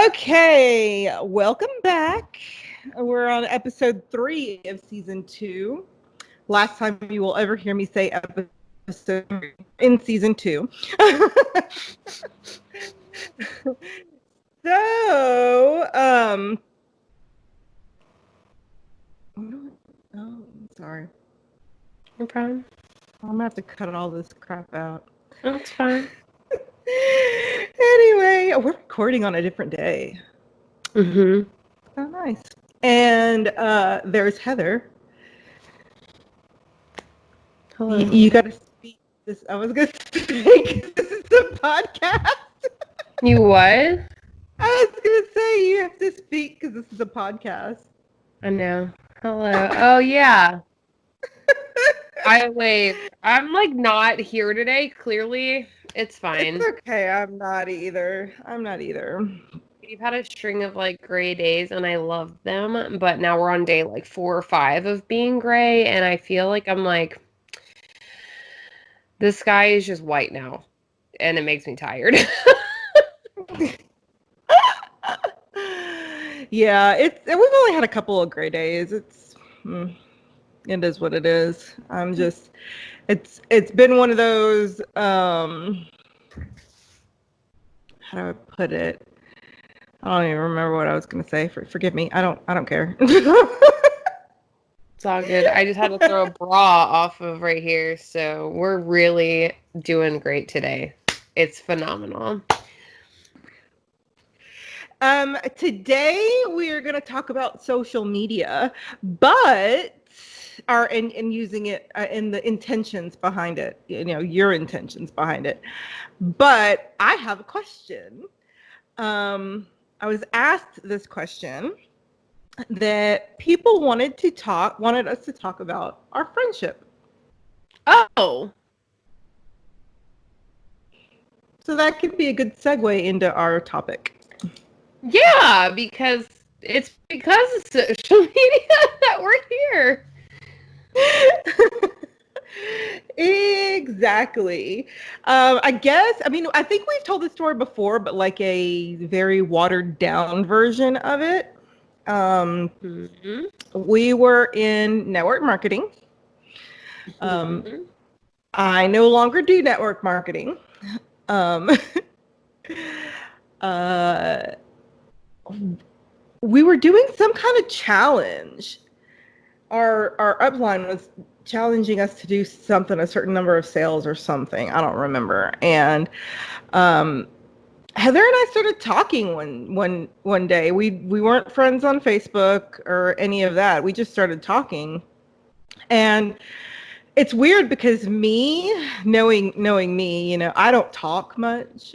Okay, welcome back. We're on episode 3 of season 2. Last time you will ever hear me say episode 3 in season 2. So, oh, sorry. No problem. I'm gonna have to cut all this crap out. That's fine. Anyway, we're recording on a different day. Mm-hmm. Oh, nice. And there's Heather. Hello. You got to speak this. I was going to speak. This is a podcast. You what? I was going to say you have to speak because this is a podcast. I know. Hello. Oh, yeah. I'm like not here today. Clearly, it's fine. It's okay. I'm not either. We've had a string of like gray days and I love them, but now we're on day like 4 or 5 of being gray and I feel like I'm like, the sky is just white now and it makes me tired. Yeah, we've only had a couple of gray days. It is what it is. It's been one of those, how do I put it? I don't even remember what I was going to say. Forgive me. I don't care. It's all good. I just had to throw a bra off of right here, so we're really doing great today. It's phenomenal. Today we are going to talk about social media, but and using it in the intentions behind it. Your intentions behind it. But I have a question. I was asked this question that people wanted us to talk about our friendship. Oh. So that could be a good segue into our topic. Yeah, because it's because of social media that we're here. Exactly. I think we've told this story before, but like a very watered down version of it. We were in network marketing. I no longer do network marketing. We were doing some kind of challenge. Our upline was challenging us to do something, a certain number of sales or something. I don't remember. And Heather and I started talking one day. We weren't friends on Facebook or any of that. We just started talking. And it's weird because me, knowing me, I don't talk much.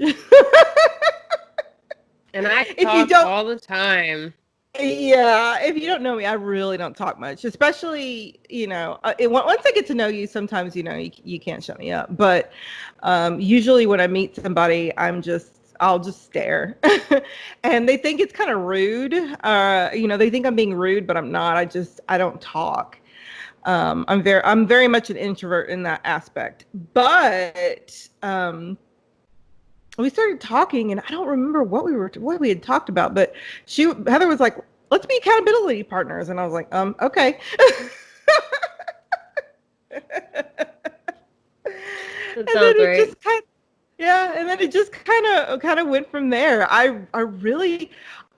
And I talk all the time. Yeah, if you don't know me, I really don't talk much, especially, once I get to know you, sometimes, you can't shut me up. But usually when I meet somebody, I'll just stare. And they think it's kind of rude. They think I'm being rude, but I'm not. I don't talk. I'm very much an introvert in that aspect. But we started talking, and I don't remember what we had talked about, but Heather was like, "Let's be accountability partners," and I was like, okay. That sounds right. And then it just kind of went from there. I really,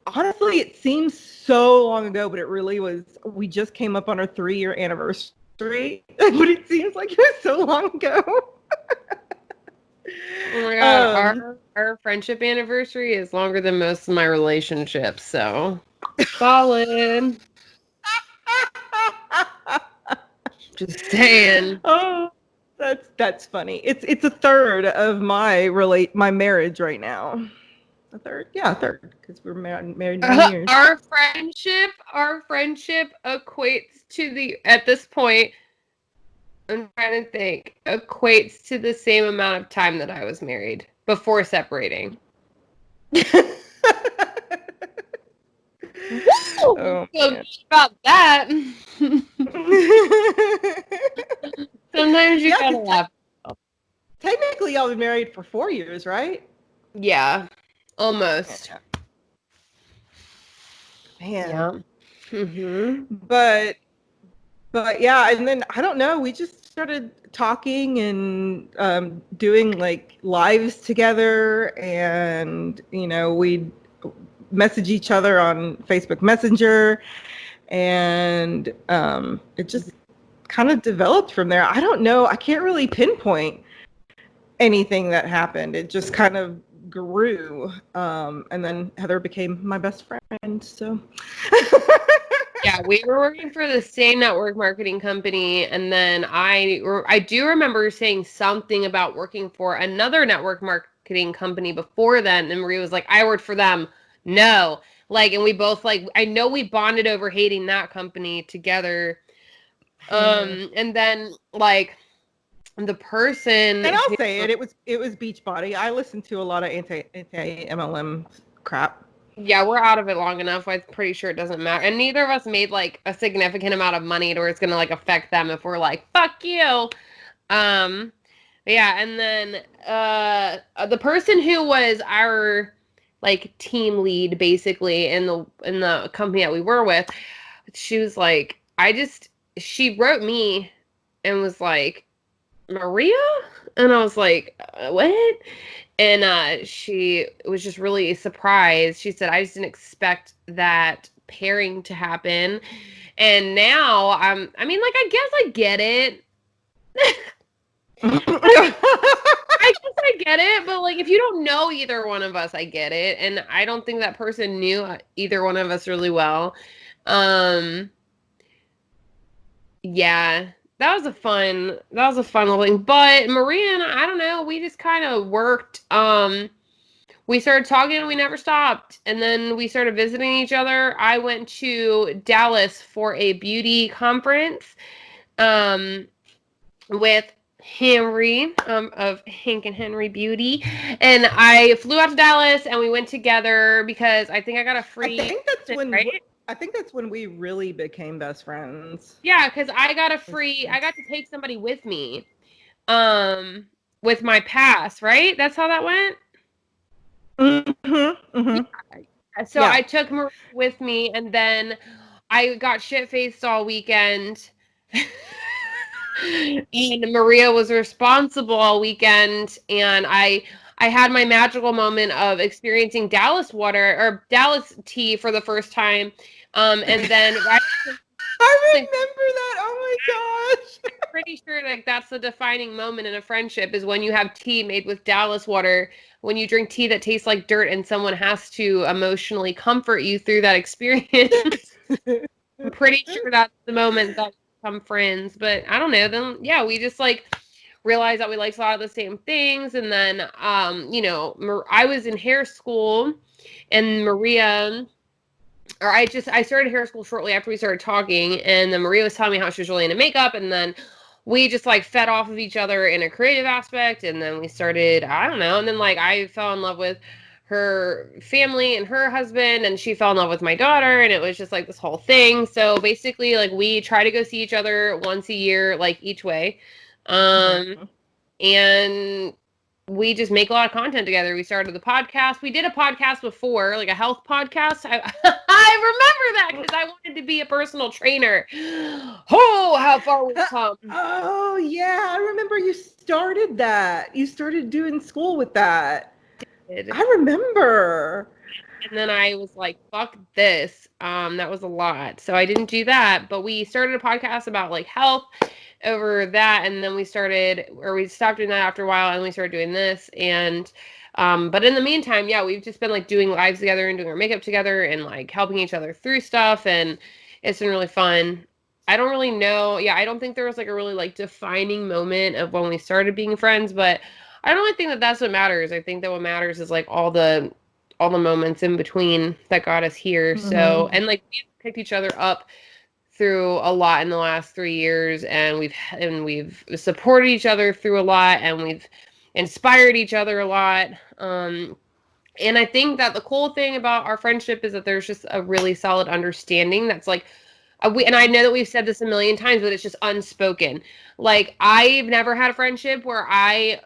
honestly, it seems so long ago, but it really was. We just came up on our 3-year anniversary, but it seems like it was so long ago. Oh my God, our friendship anniversary is longer than most of my relationships, so solid. Just saying. Oh, that's funny. It's a third of my marriage right now. A third, yeah, a third, because we're married 9 years. Our friendship equates to at this point, I'm trying to think, equates to the same amount of time that I was married before separating. Oh, about that. Sometimes you gotta laugh. Technically, y'all been married for 4 years, right? Yeah, almost. Man. Yeah. Mm-hmm. But yeah, and then I don't know, we just started talking and doing like lives together, and we'd message each other on Facebook Messenger, and it just kind of developed from there. I don't know, I can't really pinpoint anything that happened. It just kind of grew, and then Heather became my best friend. So Yeah, we were working for the same network marketing company, and then I do remember saying something about working for another network marketing company before then, and Marie was like, "I worked for them." No, like, and we both like, I know we bonded over hating that company together. And then like the person and I'll who, say it was Beachbody. I listened to a lot of anti MLM crap. yeah, we're out of it long enough. I'm pretty sure it doesn't matter. And neither of us made like a significant amount of money to where it's gonna like affect them if we're like, fuck you. Um, yeah, and then the person who was our like team lead basically in the company that we were with, she was like, she wrote me and was like, Maria? And I was like, what? And she was just really surprised. She said, I just didn't expect that pairing to happen. And now I mean, like, I guess I get it. I guess I get it, but like if you don't know either one of us, I get it. And I don't think that person knew either one of us really well. Um yeah, that was a fun little thing. But Maria and I don't know, we just kind of worked. We started talking and we never stopped. And then we started visiting each other. I went to Dallas for a beauty conference with Henry of Hank and Henry Beauty. And I flew out to Dallas and we went together because I think I got a free I think that's when we really became best friends. Yeah, because I got to take somebody with me. With my pass, right? That's how that went? Mm-hmm, mm-hmm. So Yeah. I took Maria with me, and then I got shit-faced all weekend. And Maria was responsible all weekend, and I had my magical moment of experiencing Dallas water or Dallas tea for the first time. And then I remember that. Oh my gosh. I'm pretty sure like that's the defining moment in a friendship is when you have tea made with Dallas water, when you drink tea that tastes like dirt and someone has to emotionally comfort you through that experience. I'm pretty sure that's the moment that we become friends. But I don't know. Then yeah, we just like realized that we liked a lot of the same things. And then I was in hair school and Maria I started hair school shortly after we started talking, and then Maria was telling me how she was really into makeup, and then we just like fed off of each other in a creative aspect, and then we started, I don't know, and then like I fell in love with her family and her husband, and she fell in love with my daughter, and it was just like this whole thing. So basically, like we try to go see each other once a year, like each way. And we just make a lot of content together. We started the podcast. We did a podcast before, like a health podcast. I remember that because I wanted to be a personal trainer. Oh, how far we've come. Oh, yeah. I remember you started that. You started doing school with that. I remember. And then I was like, fuck this. That was a lot. So I didn't do that. But we started a podcast about like health over that, and then we stopped doing that after a while, and we started doing this. And but in the meantime, yeah, we've just been like doing lives together and doing our makeup together and like helping each other through stuff, and it's been really fun. I don't really know. Yeah, I don't think there was like a really like defining moment of when we started being friends, but I don't really think that that's what matters. I think that what matters is like all the moments in between that got us here. Mm-hmm. So, and like we picked each other up through a lot in the last 3 years, and we've supported each other through a lot, and we've inspired each other a lot. And I think that the cool thing about our friendship is that there's just a really solid understanding that's like, and I know that we've said this a million times, but it's just unspoken. Like I've never had a friendship where I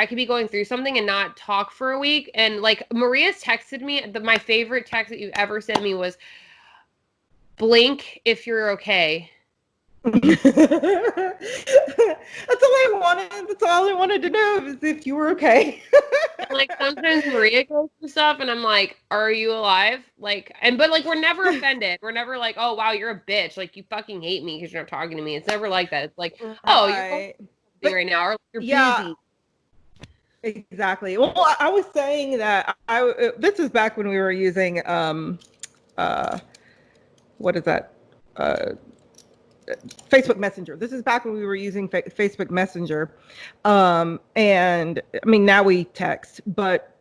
could be going through something and not talk for a week. And like Maria's texted me, my favorite text that you've ever sent me was, blink if you're okay. That's all I wanted. That's all I wanted to know is if you were okay. Like sometimes Maria goes through stuff and I'm like, are you alive? Like, but like, we're never offended. We're never like, oh, wow, you're a bitch. Like, you fucking hate me because you're not talking to me. It's never like that. It's like, oh, you're busy right now. Or you're busy. Exactly. Well, I was saying that this was back when we were using, what is that? Facebook Messenger. This is back when we were using Facebook Messenger. And I mean, now we text, but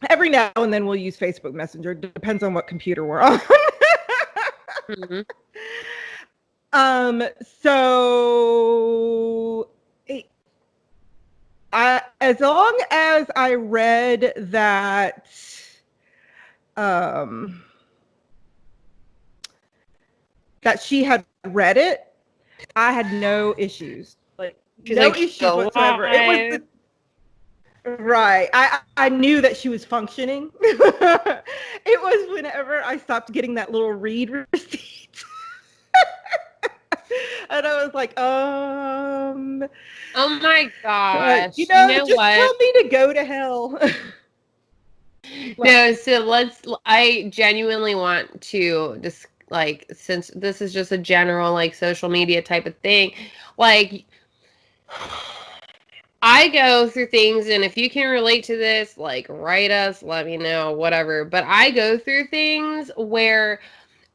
every now and then we'll use Facebook Messenger. Depends on what computer we're on. Mm-hmm. So as long as I read that, that she had read it, I had no issues. Like, she's no like, issues whatsoever. It was right. I knew that she was functioning. It was whenever I stopped getting that little read receipt. And I was like, oh my gosh. You know just what? tell me to go to hell. No, so I genuinely want to just, like, since this is just a general, like, social media type of thing, like, I go through things, and if you can relate to this, like, write us, let me know, whatever, but I go through things where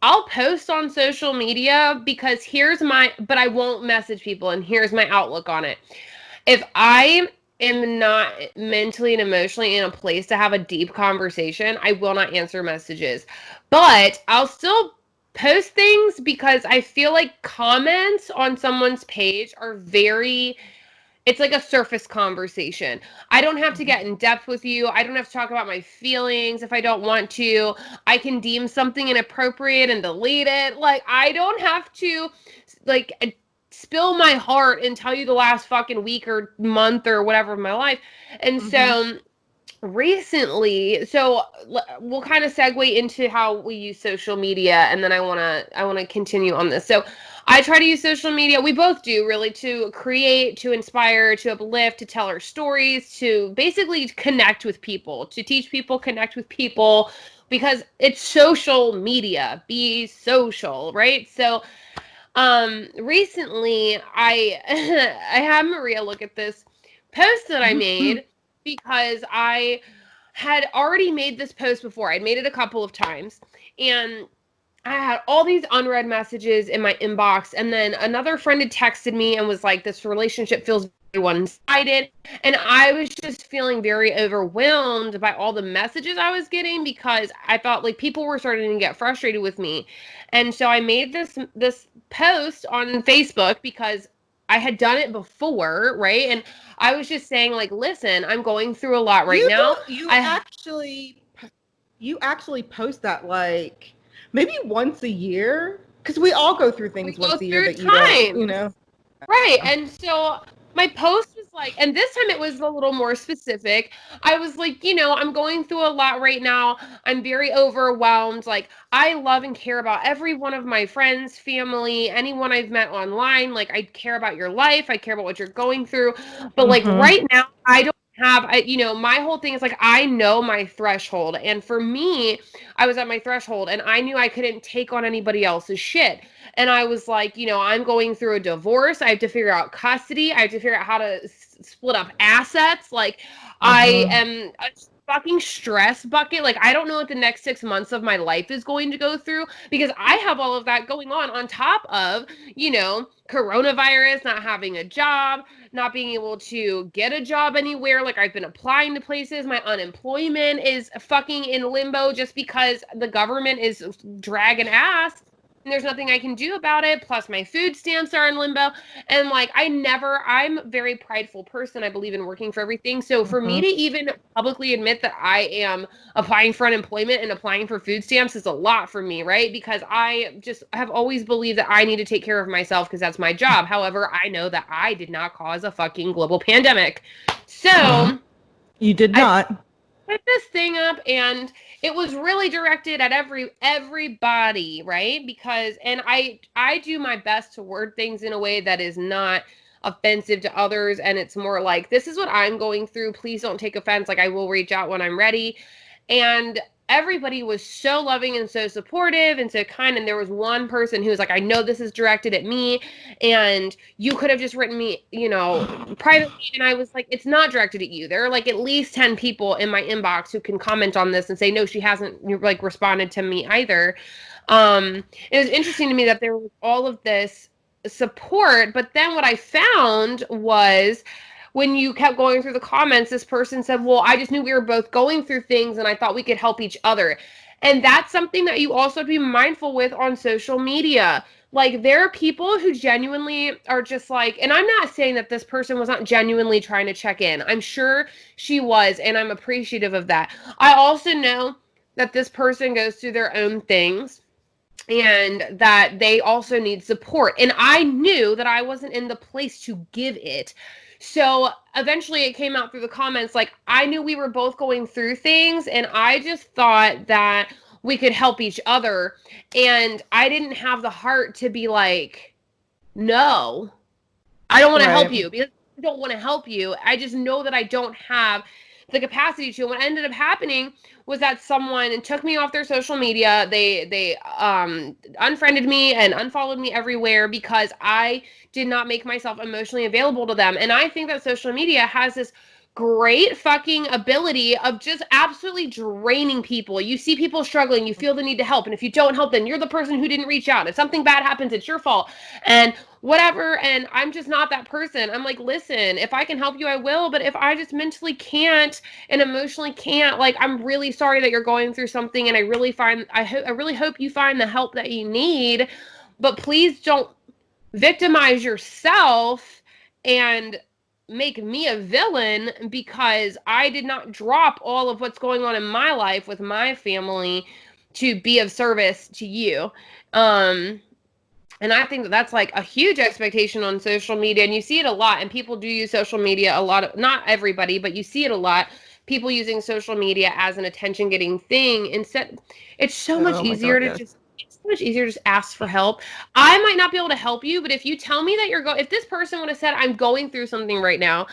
I'll post on social media because but I won't message people, and here's my outlook on it. If I am not mentally and emotionally in a place to have a deep conversation, I will not answer messages. But I'll still post things because I feel like comments on someone's page are it's like a surface conversation. I don't have to get in depth with you. I don't have to talk about my feelings if I don't want to. I can deem something inappropriate and delete it. Like, I don't have to, like, spill my heart and tell you the last fucking week or month or whatever of my life. And so recently, we'll kind of segue into how we use social media, and then I want to continue on this. So I try to use social media, we both do, really, to create, to inspire, to uplift, to tell our stories, to basically connect with people, to teach people, connect with people, because it's social media. Be social, right? So recently I I had Maria look at this post that I made because I had already made this post before. I'd made it a couple of times, and I had all these unread messages in my inbox, and then another friend had texted me and was like, this relationship feels very one-sided, and I was just feeling very overwhelmed by all the messages I was getting because I thought, like, people were starting to get frustrated with me. And so I made this post on Facebook because I had done it before, right? And I was just saying, like, listen, I'm going through a lot right now. You actually post that, like, maybe once a year, because we all go through things once a year that you don't, you know. Right. And so my post was like, and this time it was a little more specific. I was like, I'm going through a lot right now. I'm very overwhelmed. Like, I love and care about every one of my friends, family, anyone I've met online. Like, I care about your life. I care about what you're going through. But like right now, I don't have, my whole thing is, like, I know my threshold. And for me, I was at my threshold, and I knew I couldn't take on anybody else's shit. And I was like, I'm going through a divorce. I have to figure out custody. I have to figure out how to split up assets. Like, I am a fucking stress bucket. Like, I don't know what the next 6 months of my life is going to go through, because I have all of that going on top of, coronavirus, not having a job, not being able to get a job anywhere. Like, I've been applying to places. My unemployment is fucking in limbo just because the government is dragging ass. And there's nothing I can do about it. Plus, my food stamps are in limbo. And, like, I'm a very prideful person. I believe in working for everything. So for me to even publicly admit that I am applying for unemployment and applying for food stamps is a lot for me, right? Because I just have always believed that I need to take care of myself because that's my job. However, I know that I did not cause a fucking global pandemic. So you did not. With this thing up, and it was really directed at everybody, right? Because, and I do my best to word things in a way that is not offensive to others, and it's more like, this is what I'm going through. Please don't take offense. Like, I will reach out when I'm ready. And everybody was so loving and so supportive and so kind. And there was one person who was like, I know this is directed at me, and you could have just written me, you know, privately. And I was like, it's not directed at you. There are like at least 10 people in my inbox who can comment on this and say, no, she hasn't like responded to me either. It was interesting to me that there was all of this support, but then what I found was, when you kept going through the comments, this person said, well, I just knew we were both going through things and I thought we could help each other. And that's something that you also have to be mindful with on social media. Like, there are people who genuinely are just like, and I'm not saying that this person was not genuinely trying to check in. I'm sure she was, and I'm appreciative of that. I also know that this person goes through their own things and that they also need support. And I knew that I wasn't in the place to give it. So eventually it came out through the comments, like, I knew we were both going through things, and I just thought that we could help each other. And I didn't have the heart to be like, no, I don't want to help you, because I don't want to help you. I just know that I don't have the capacity to. And what ended up happening was that someone took me off their social media. They unfriended me and unfollowed me everywhere because I did not make myself emotionally available to them. And I think that social media has this great fucking ability of just absolutely draining people. You see people struggling, you feel the need to help, and if you don't help, then you're the person who didn't reach out. If something bad happens, it's your fault, and whatever. And I'm just not that person. I'm like, listen, if I can help you, I will, but if I just mentally can't and emotionally can't, like, I'm really sorry that you're going through something, and I really hope you find the help that you need, but please don't victimize yourself and make me a villain because I did not drop all of what's going on in my life with my family to be of service to you. And I think that that's like a huge expectation on social media, and you see it a lot, and people do use social media a lot. Not everybody, but you see it a lot. People using social media as an attention-getting thing. Instead, it's so much easier to just ask for help. I might not be able to help you, but if you tell me that if this person would have said, I'm going through something right now,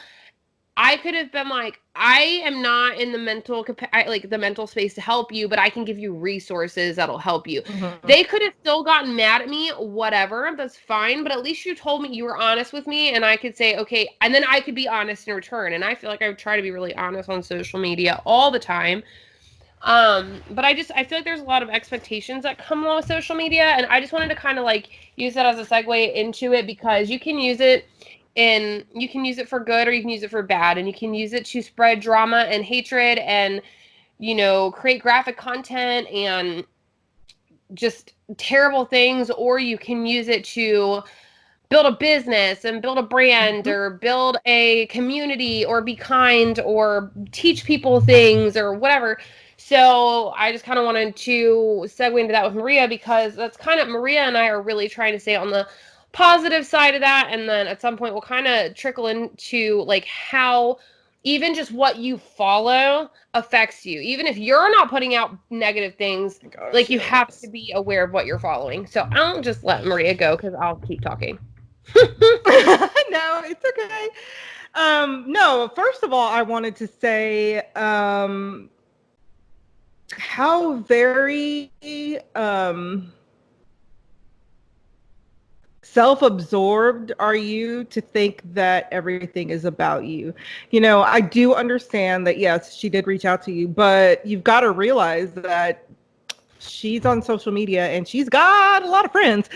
I could have been like, I am not in the mental space to help you, but I can give you resources that'll help you. Mm-hmm. They could have still gotten mad at me, whatever, that's fine, but at least you told me, you were honest with me, and I could say, okay, and then I could be honest in return. And I feel like I try to be really honest on social media all the time. But I feel like there's a lot of expectations that come along with social media, and I just wanted to kind of like use that as a segue into it, because you can use it for good, or you can use it for bad, and you can use it to spread drama and hatred and, you know, create graphic content and just terrible things, or you can use it to build a business and build a brand, or build a community, or be kind, or teach people things, or whatever. So I just kind of wanted to segue into that with Maria, because that's kind of, Maria and I are really trying to stay on the positive side of that. And then at some point we'll kind of trickle into like how even just what you follow affects you. Even if you're not putting out negative things, you have to be aware of what you're following. So I'll just let Maria go because I'll keep talking. No, it's okay. No, first of all, I wanted to say how very self-absorbed are you to think that everything is about you? You know, I do understand that, yes, she did reach out to you, but you've got to realize that she's on social media and she's got a lot of friends.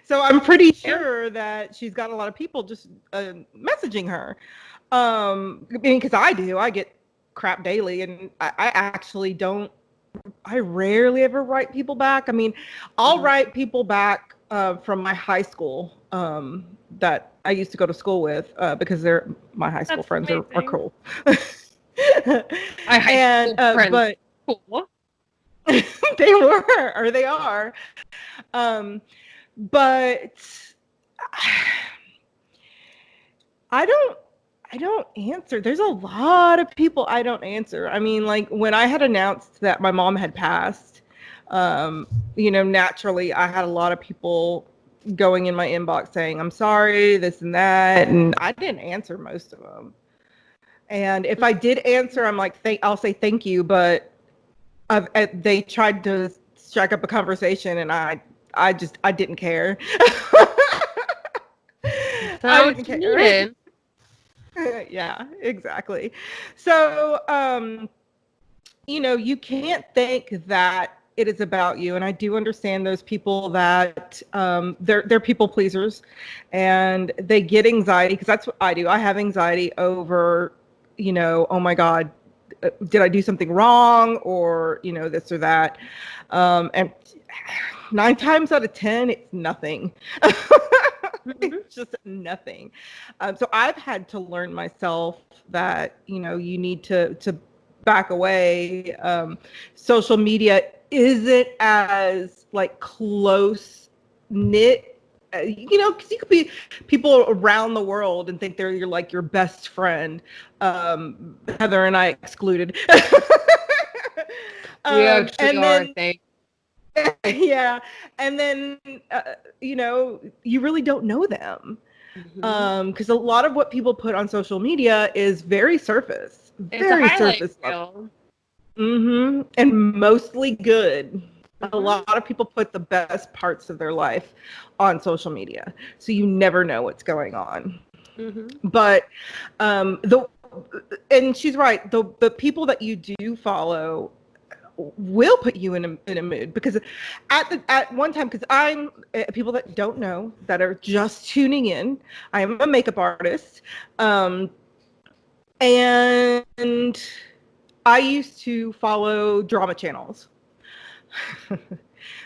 So I'm pretty sure that she's got a lot of people just messaging her. Because I get crap daily, and I actually don't. I rarely ever write people back. I mean, I'll write people back from my high school that I used to go to school with because my high school friends are cool. But cool. They were, or they are. But I I don't answer. There's a lot of people I don't answer. I mean, like when I had announced that my mom had passed, naturally I had a lot of people going in my inbox saying, I'm sorry, this and that. And I didn't answer most of them. And if I did answer, I'm like, I'll say thank you. But they tried to strike up a conversation and I didn't care. I didn't care. Yeah, exactly. So, you can't think that it is about you. And I do understand those people that they're people pleasers and they get anxiety, because that's what I do. I have anxiety over, oh my God, did I do something wrong, or, this or that. And 9 times out of 10, it's nothing. It's just nothing. So I've had to learn myself that, you need to back away. Social media isn't as like close knit, because you could be people around the world and think they're your best friend. Heather and I excluded. We actually and are, then thank. yeah, and then you really don't know them, because a lot of what people put on social media is very surface, very surface level. And mostly good. A lot of people put the best parts of their life on social media, so you never know what's going on. But and she's right, the people that you do follow will put you in a mood, because at one time, because I'm people that don't know, that are just tuning in, I am a makeup artist, and I used to follow drama channels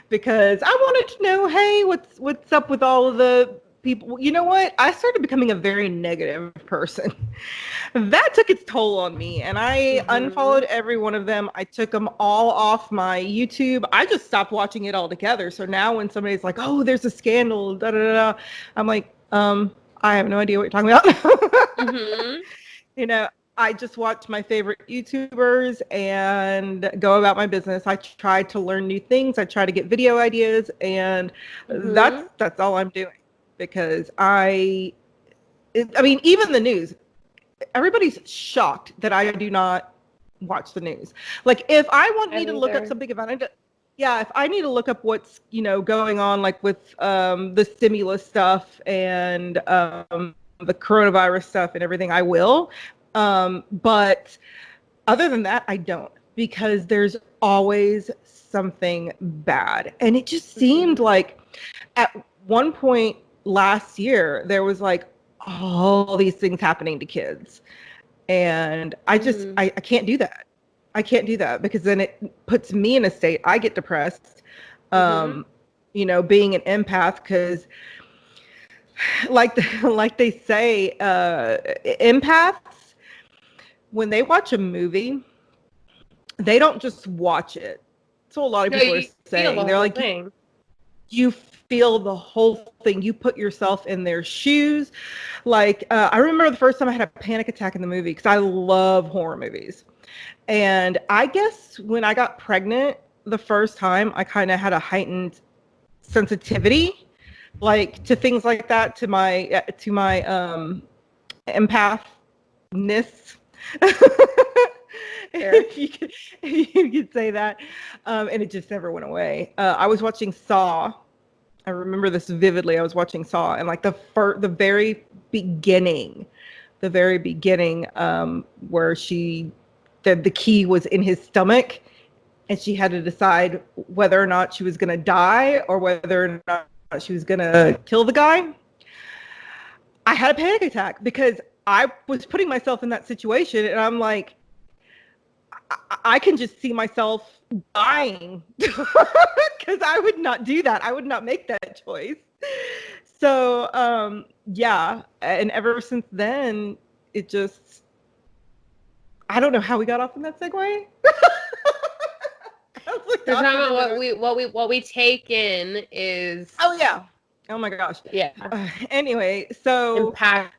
because I wanted to know, hey, what's up with all of the people. You know what? I started becoming a very negative person. That took its toll on me, and I unfollowed every one of them. I took them all off my YouTube. I just stopped watching it altogether. So now when somebody's like, oh, there's a scandal, da da da, I'm like, I have no idea what you're talking about. I just watch my favorite YouTubers and go about my business. I try to learn new things. I try to get video ideas, and that's all I'm doing, because I mean, even the news, everybody's shocked that I do not watch the news. Like if I need to look up something about it, if I need to look up what's, going on, like with the stimulus stuff and the coronavirus stuff and everything, I will. But other than that, I don't, because there's always something bad. And it just seemed like at one point last year, there was like all these things happening to kids. And I just, I can't do that. I can't do that, because then it puts me in a state. I get depressed, being an empath, because like they say, empaths, when they watch a movie, they don't just watch it. So a lot of people are saying, they're like, you feel the whole thing. You put yourself in their shoes. Like, I remember the first time I had a panic attack in the movie, because I love horror movies. And I guess when I got pregnant the first time, I kind of had a heightened sensitivity, like to things like that, to my empathness. You could say that, and it just never went away. I was watching Saw. I remember this vividly. I was watching Saw, and like the very beginning, where the key was in his stomach, and she had to decide whether or not she was going to die or whether or not she was going to kill the guy. I had a panic attack, because I was putting myself in that situation, and I'm like, I can just see myself dying, because I would not do that. I would not make that choice. So, yeah. And ever since then, it just, I don't know how we got off in that segue. We're talking about what we take in is. Oh yeah. Oh my gosh. Yeah. Anyway, so impact.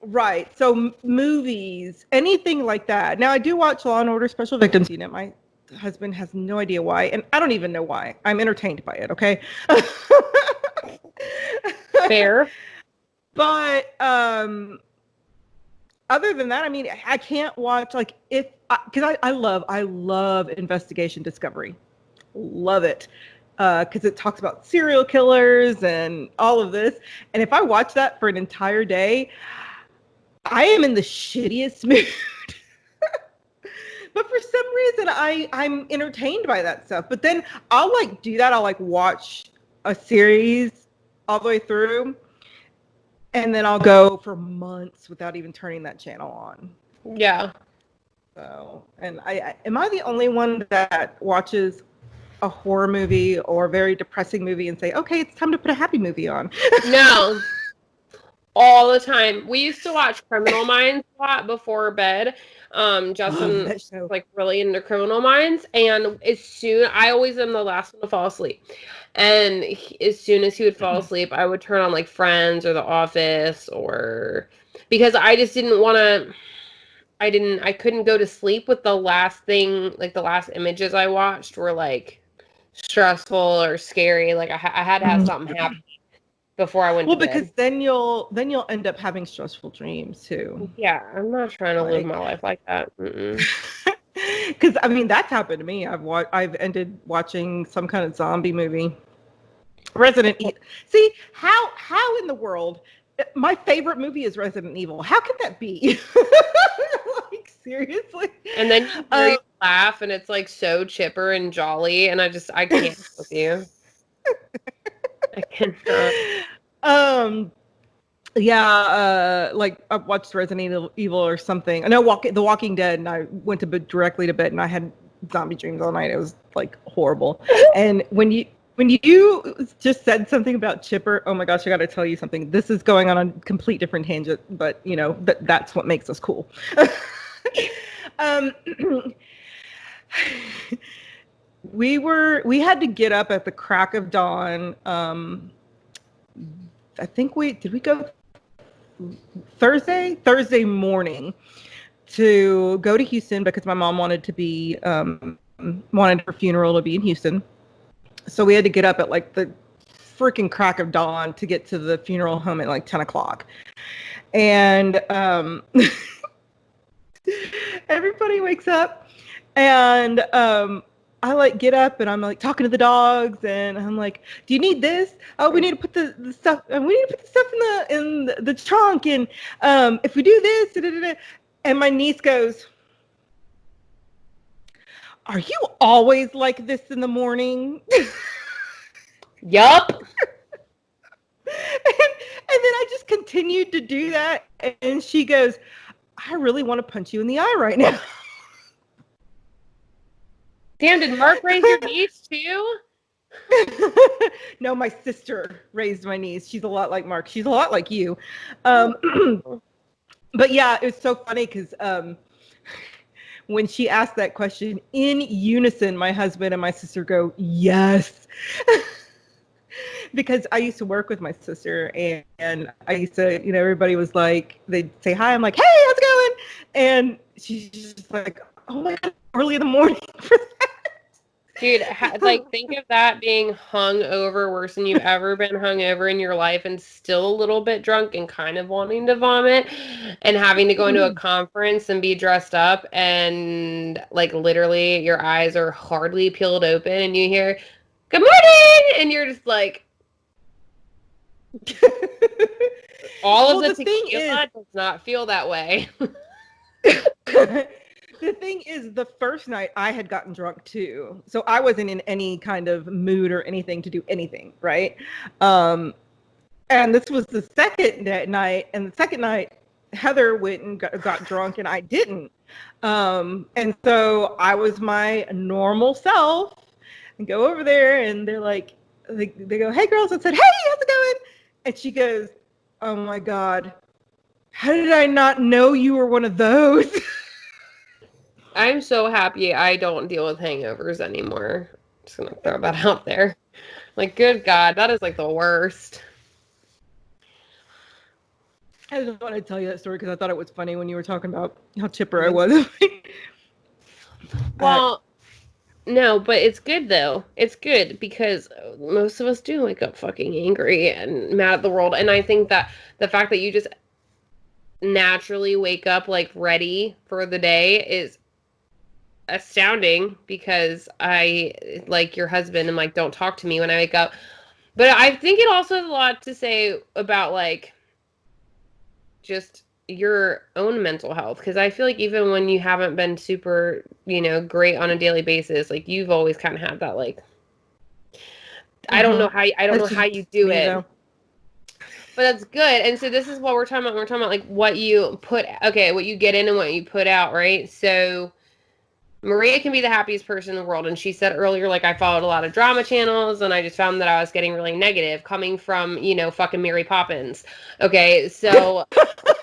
Right. So movies, anything like that. Now I do watch Law and Order Special Victims Unit. My husband has no idea why, and I don't even know why. I'm entertained by it, okay? Fair. But other than that, I mean, I can't watch like if because I love investigation discovery. Love it. Because it talks about serial killers and all of this. And if I watch that for an entire day, I am in the shittiest mood. But for some reason, I'm entertained by that stuff. But then I'll like do that. I'll like watch a series all the way through, and then I'll go for months without even turning that channel on. Yeah. So, and am I the only one that watches a horror movie or a very depressing movie and say, okay, it's time to put a happy movie on? No. All the time. We used to watch Criminal Minds a lot before bed. Justin was like really into Criminal Minds, and I always am the last one to fall asleep. And as soon as he would fall asleep, I would turn on like Friends or The Office, or because I just didn't want to. I couldn't go to sleep with the last thing, like the last images I watched were like stressful or scary. Like I had to have something happen before I went to bed. Well, because then you'll end up having stressful dreams too. Yeah, I'm not trying to live my life like that. Because I mean, that's happened to me. I've ended watching some kind of zombie movie. Resident Evil. See how in the world? My favorite movie is Resident Evil. How can that be? Like seriously? And then you laugh, and it's like so chipper and jolly, and I can't with you. I cannot. Yeah, like I watched Resident Evil or something. I know The Walking Dead, and I went to bed directly to bed, and I had zombie dreams all night. It was like horrible. And when you just said something about chipper, oh my gosh, I got to tell you something. This is going on a complete different tangent, but you know that's what makes us cool. We had to get up at the crack of dawn. I think did we go Thursday morning to go to Houston because my mom wanted her funeral to be in Houston. So we had to get up at like the freaking crack of dawn to get to the funeral home at like 10 o'clock. And everybody wakes up, and I like get up, and I'm like talking to the dogs, and I'm like, do you need this? Oh, we need to put the stuff, and we need to put the stuff in the trunk, and if we do this, da, da, da, da. And my niece goes, are you always like this in the morning? Yup. And then I just continued to do that, and she goes, I really want to punch you in the eye right now. Damn, did Mark raise your niece too? No, my sister raised my niece. She's a lot like Mark. She's a lot like you. But yeah, it was so funny because when she asked that question, in unison, my husband and my sister go, yes. Because I used to work with my sister, and I used to, everybody was like, they'd say hi. I'm like, hey, how's it going? And she's just like, oh my God, early in the morning for that. Dude, like think of that being hung over worse than you've ever been hung over in your life, and still a little bit drunk and kind of wanting to vomit, and having to go into a conference and be dressed up, and like literally your eyes are hardly peeled open, and you hear, good morning, and you're just like, all of the tequila does not feel that way. The thing is, the first night I had gotten drunk too, so I wasn't in any kind of mood or anything to do anything, right? And this was the second night, and the second night Heather went and got drunk, and I didn't. And so I was my normal self, and go over there, and they're like, they go, hey girls, I said, hey, how's it going? And she goes, oh my God, how did I not know you were one of those? I'm so happy I don't deal with hangovers anymore. I'm just gonna throw that out there. Like, good God, that is like the worst. I just wanted to tell you that story because I thought it was funny when you were talking about how chipper I was. Well, no, but it's good though. It's good because most of us do wake up fucking angry and mad at the world. And I think that the fact that you just naturally wake up like ready for the day is astounding because I, like your husband, and like, don't talk to me when I wake up. But I think it also has a lot to say about like just your own mental health, because I feel like even when you haven't been super, great on a daily basis, like you've always kind of had that like I don't know how you do me, it. though. But that's good. And so this is what we're talking about. We're talking about like what you what you get in and what you put out, right? So Maria can be the happiest person in the world. And she said earlier, like, I followed a lot of drama channels and I just found that I was getting really negative coming from, fucking Mary Poppins. Okay, so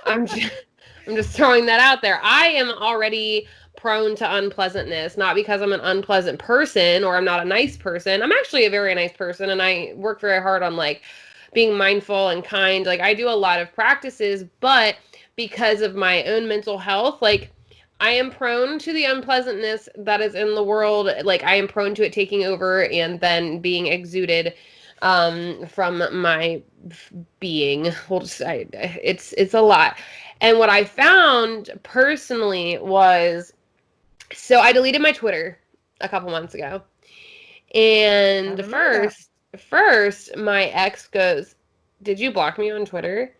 I'm just throwing that out there. I am already prone to unpleasantness, not because I'm an unpleasant person or I'm not a nice person. I'm actually a very nice person and I work very hard on like being mindful and kind. Like I do a lot of practices, but because of my own mental health, like I am prone to the unpleasantness that is in the world. Like I am prone to it taking over and then being exuded from my being. It's a lot. And what I found personally was, so I deleted my Twitter a couple months ago. And first my ex goes, "Did you block me on Twitter?"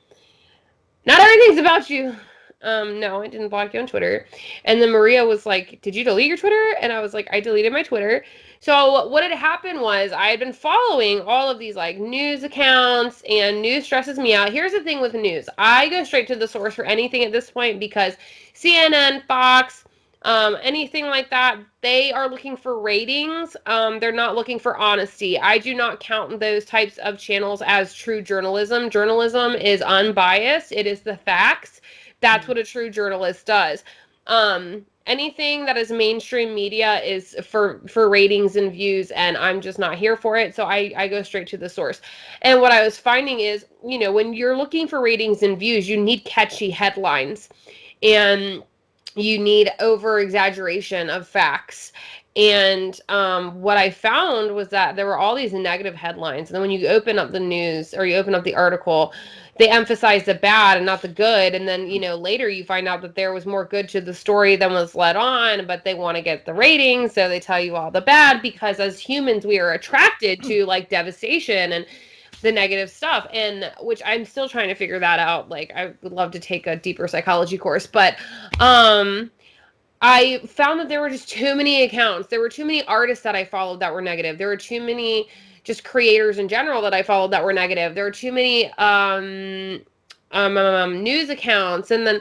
Not everything's about you. No, I didn't block you on Twitter. And then Maria was like, "Did you delete your Twitter?" And I was like, "I deleted my Twitter." So what had happened was I had been following all of these like news accounts, and news stresses me out. Here's the thing with news. I go straight to the source for anything at this point because CNN, Fox, anything like that, they are looking for ratings. They're not looking for honesty. I do not count those types of channels as true journalism. Journalism is unbiased. It is the facts. That's what a true journalist does. Anything that is mainstream media is for ratings and views, and I'm just not here for it. So I go straight to the source. And what I was finding is, when you're looking for ratings and views, you need catchy headlines. And you need over exaggeration of facts. And what I found was that there were all these negative headlines. And then when you open up the news or you open up the article, they emphasize the bad and not the good. And then, later you find out that there was more good to the story than was let on, but they want to get the ratings. So they tell you all the bad because as humans, we are attracted to like devastation and the negative stuff, and which I'm still trying to figure that out. Like I would love to take a deeper psychology course, but I found that there were just too many accounts. There were too many artists that I followed that were negative. There were too many just creators in general that I followed that were negative. There were too many news accounts, and then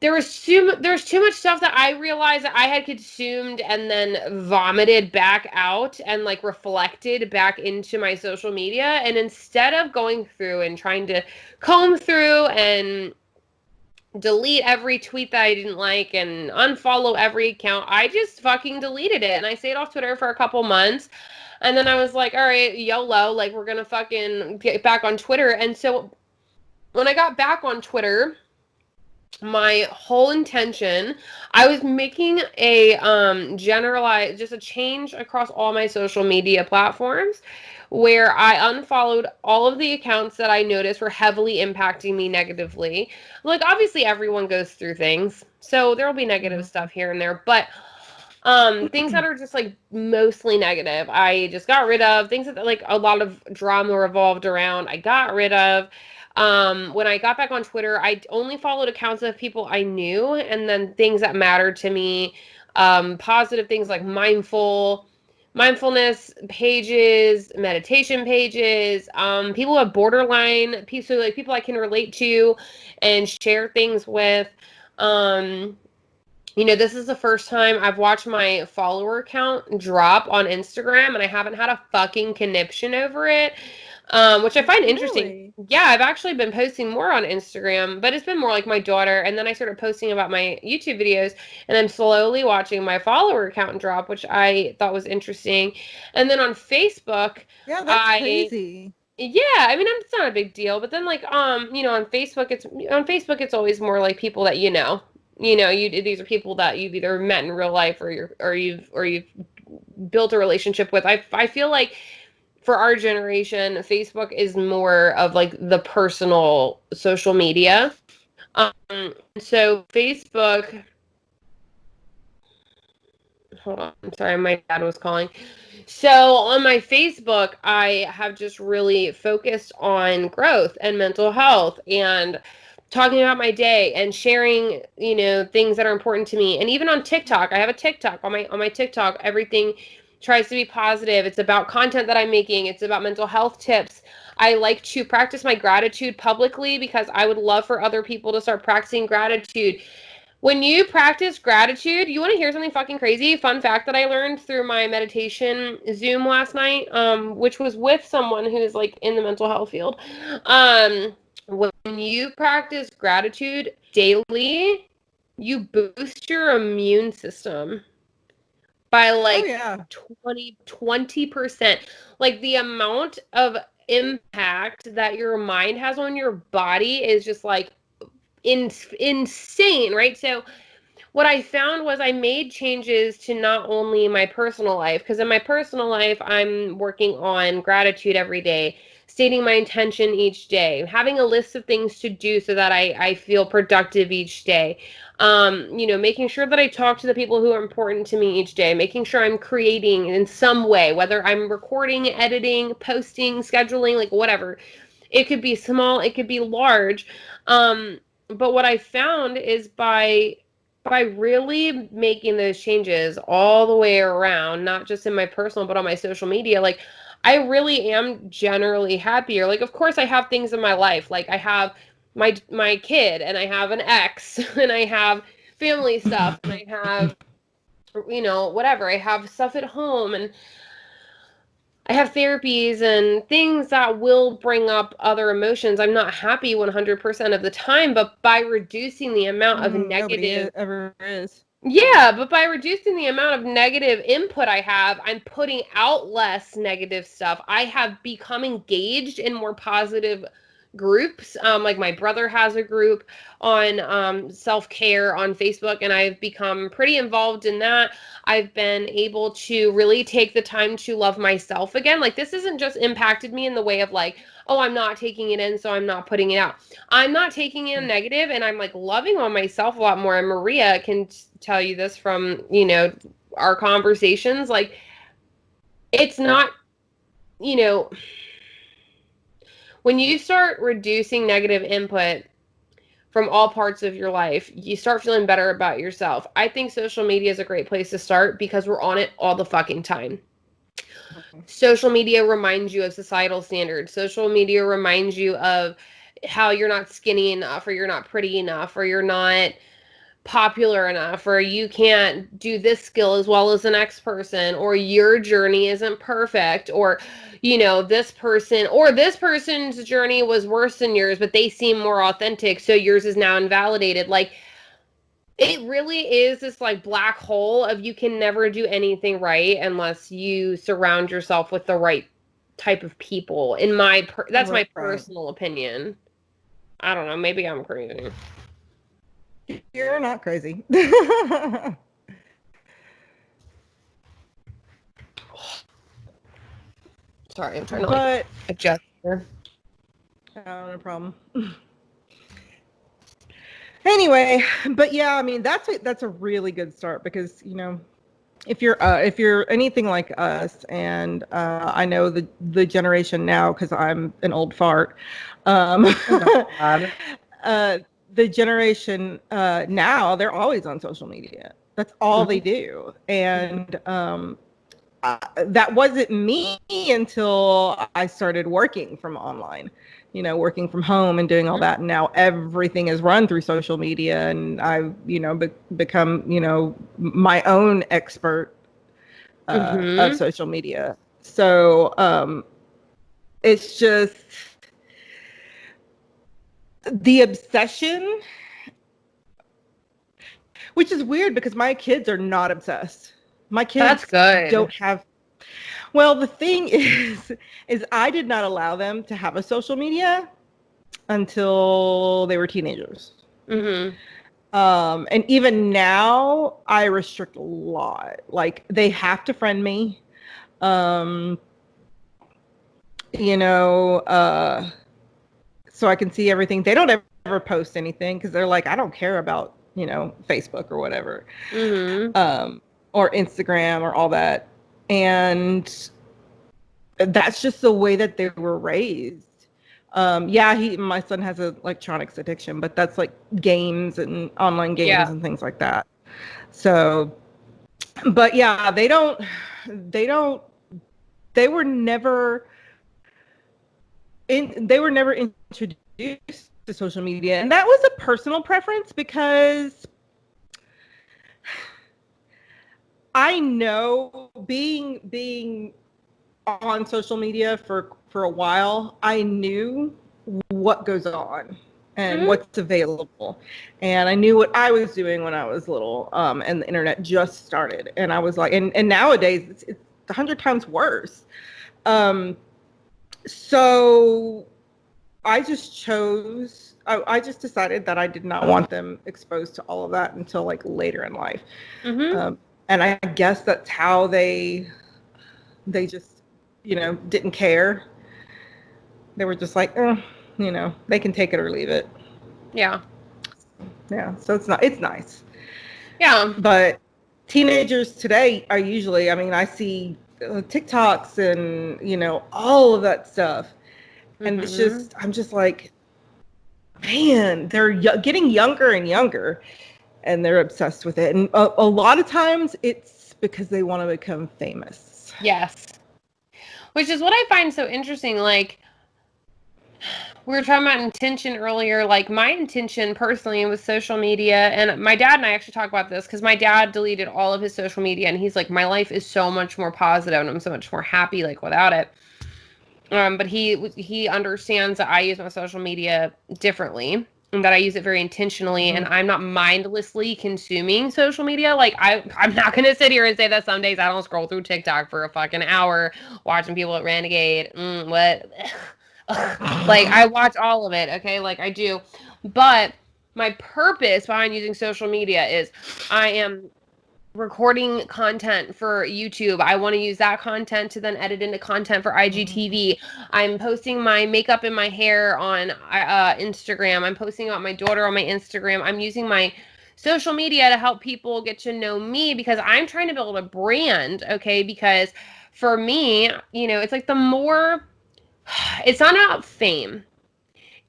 there's too much stuff that I realized that I had consumed and then vomited back out and like reflected back into my social media. And instead of going through and trying to comb through and delete every tweet that I didn't like and unfollow every account, I just fucking deleted it. And I stayed off Twitter for a couple months. And then I was like, all right, YOLO, like we're going to fucking get back on Twitter. And so when I got back on Twitter, my whole intention, I was making a just a change across all my social media platforms where I unfollowed all of the accounts that I noticed were heavily impacting me negatively. Like obviously everyone goes through things, so there'll be negative stuff here and there, but things that are just like mostly negative, I just got rid of. Things that like a lot of drama revolved around, I got rid of. When I got back on Twitter, I only followed accounts of people I knew, and then things that mattered to me, positive things like mindfulness pages, meditation pages, people who have borderline, so like people I can relate to and share things with. This is the first time I've watched my follower count drop on Instagram, and I haven't had a fucking conniption over it. Which I find interesting. Yeah, I've actually been posting more on Instagram, but it's been more like my daughter. And then I started posting about my YouTube videos, and I'm slowly watching my follower count drop, which I thought was interesting. And then on Facebook, yeah, that's crazy. Yeah, I mean, it's not a big deal, but then like, you know, on Facebook, it's always more like people that these are people that you've either met in real life or you've built a relationship with. I feel like for our generation, Facebook is more of like the personal social media. So Facebook, hold on, I'm sorry, my dad was calling. So on my Facebook, I have just really focused on growth and mental health and talking about my day and sharing, things that are important to me. And even on TikTok, I have a TikTok. On my TikTok, everything tries to be positive. It's about content that I'm making. It's about mental health tips. I like to practice my gratitude publicly because I would love for other people to start practicing gratitude. When you practice gratitude, you want to hear something fucking crazy? Fun fact that I learned through my meditation Zoom last night, which was with someone who's like in the mental health field. When you practice gratitude daily, you boost your immune system by Oh like yeah. 20%. Like the amount of impact that your mind has on your body is just like insane, right? So what I found was I made changes to not only my personal life, because in my personal life, I'm working on gratitude every day, stating my intention each day, having a list of things to do so that I feel productive each day. Making sure that I talk to the people who are important to me each day, making sure I'm creating in some way, whether I'm recording, editing, posting, scheduling, like whatever. It could be small, it could be large. But what I found is by really making those changes all the way around, not just in my personal, but on my social media, like I really am generally happier. Like, of course, I have things in my life. Like I have my kid, and I have an ex, and I have family stuff, and I have, whatever. I have stuff at home, and I have therapies and things that will bring up other emotions. I'm not happy 100% of the time, but by reducing the amount of negative Ever is. Yeah, but by reducing the amount of negative input I have, I'm putting out less negative stuff. I have become engaged in more positive groups. Like my brother has a group on self-care on Facebook, and I've become pretty involved in that. I've been able to really take the time to love myself again. Like this isn't just impacted me in the way of like, oh, I'm not taking it in, so I'm not putting it out. I'm not taking in negative, and I'm like loving on myself a lot more. And Maria can tell you this from, our conversations. Like, it's not, you know, when you start reducing negative input from all parts of your life, you start feeling better about yourself. I think social media is a great place to start because we're on it all the fucking time. Social media reminds you of societal standards. Social media reminds you of how you're not skinny enough, or you're not pretty enough, or you're not popular enough, or you can't do this skill as well as the next person, or your journey isn't perfect, or this person's journey was worse than yours, but they seem more authentic, so yours is now invalidated. Like, it really is this like black hole of you can never do anything right unless you surround yourself with the right type of people. That's my Right. personal opinion. I don't know, maybe I'm crazy. You're not crazy. Sorry, I'm trying to like But adjust here. no problem. Anyway, but yeah, I mean that's a really good start because if you're anything like us, and I know the generation now because I'm an old fart. Oh my uh, the generation now, they're always on social media. That's all they God. do, and that wasn't me until I started working from online, working from home and doing all that. And now everything is run through social media, and I've, become, my own expert of Mm-hmm. social media. So it's just the obsession, which is weird because my kids are not obsessed. My That's kids good. don't have Well, the thing is I did not allow them to have a social media until they were teenagers. Mm-hmm. And even now, I restrict a lot. Like, they have to friend me. Um, you know, so I can see everything. They don't ever post anything because they're like, I don't care about, Facebook or whatever, Mm-hmm. or Instagram or all that. And that's just the way that they were raised. Yeah, my son has an electronics addiction, but that's like games and online games Yeah. and things like that. So, but yeah, they don't, they were never they were never introduced to social media. And that was a personal preference because I know being on social media for a while, I knew what goes on and Mm-hmm. what's available, and I knew what I was doing when I was little, and the internet just started, and I was like, and nowadays it's 100 times worse. So I just chose. I just decided that I did not want them exposed to all of that until like later in life, Mm-hmm. and I guess that's how they just, didn't care. They were just like, they can take it or leave it. Yeah. Yeah, so it's nice. Yeah. But teenagers today are usually, I mean, I see TikToks and, all of that stuff. And it's Mm-hmm. just, I'm just like, man, they're getting younger and younger and they're obsessed with it. And a lot of times it's because they want to become famous. Yes. Which is what I find so interesting. Like, we were talking about intention earlier. Like, my intention personally with social media, and my dad and I actually talk about this because my dad deleted all of his social media, and he's like, my life is so much more positive, and I'm so much more happy like without it. But he understands that I use my social media differently, and that I use it very intentionally, and Mm-hmm. I'm not mindlessly consuming social media. Like, I'm not gonna sit here and say that some days I don't scroll through TikTok for a fucking hour watching people at Renegade. What? Like, I watch all of it, okay? Like, I do. But my purpose behind using social media is I am recording content for YouTube. I want to use that content to then edit into content for IGTV. I'm posting my makeup and my hair on Instagram. I'm posting about my daughter on my Instagram. I'm using my social media to help people get to know me because I'm trying to build a brand, okay? Because for me, it's like the more, it's not about fame.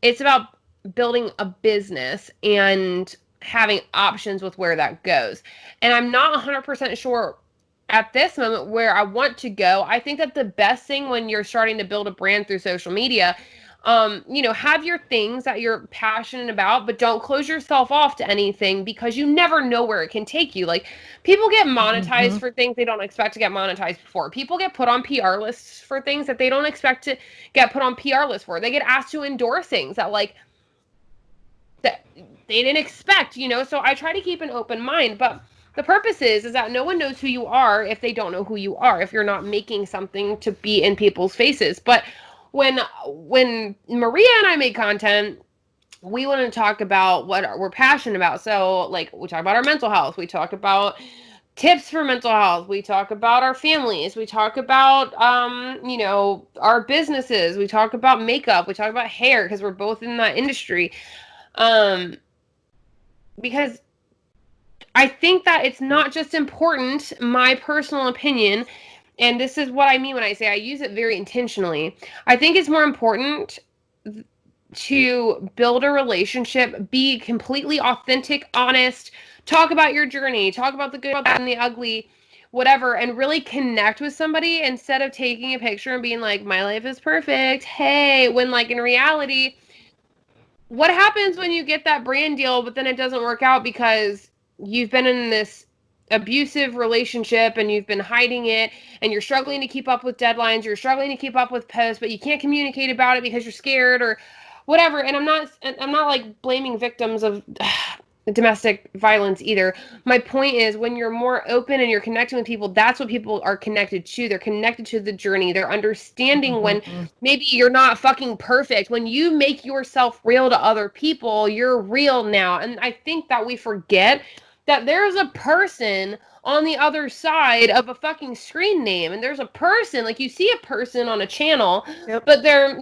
It's about building a business and having options with where that goes. And I'm not 100% sure at this moment where I want to go. I think that the best thing when you're starting to build a brand through social media, have your things that you're passionate about, but don't close yourself off to anything because you never know where it can take you. Like, people get monetized Mm-hmm. for things they don't expect to get monetized for. People get put on PR lists for things that they don't expect to get put on PR lists for. They get asked to endorse things that that they didn't expect. So I try to keep an open mind, but the purpose is that no one knows who you are if they don't know who you are, if you're not making something to be in people's faces. But when Maria and I make content, we want to talk about what we're passionate about. So, like, we talk about our mental health, we talk about tips for mental health, we talk about our families, we talk about our businesses, we talk about makeup, we talk about hair because we're both in that industry. Because I think that it's not just important, my personal opinion, and this is what I mean when I say I use it very intentionally. I think it's more important to build a relationship, be completely authentic, honest, talk about your journey, talk about the good and the ugly, whatever, and really connect with somebody instead of taking a picture and being like, my life is perfect. Hey, when like in reality, what happens when you get that brand deal, but then it doesn't work out because you've been in this abusive relationship and you've been hiding it and you're struggling to keep up with deadlines, you're struggling to keep up with posts, but you can't communicate about it because you're scared or whatever. And I'm not like blaming victims of domestic violence either. My point is, when you're more open and you're connecting with people, that's what people are connected to. They're connected to the journey. They're understanding when maybe you're not fucking perfect. When you make yourself real to other people, you're real now. And I think that we forget that there's a person on the other side of a fucking screen name, and there's a person, like, you see a person on a channel, but they're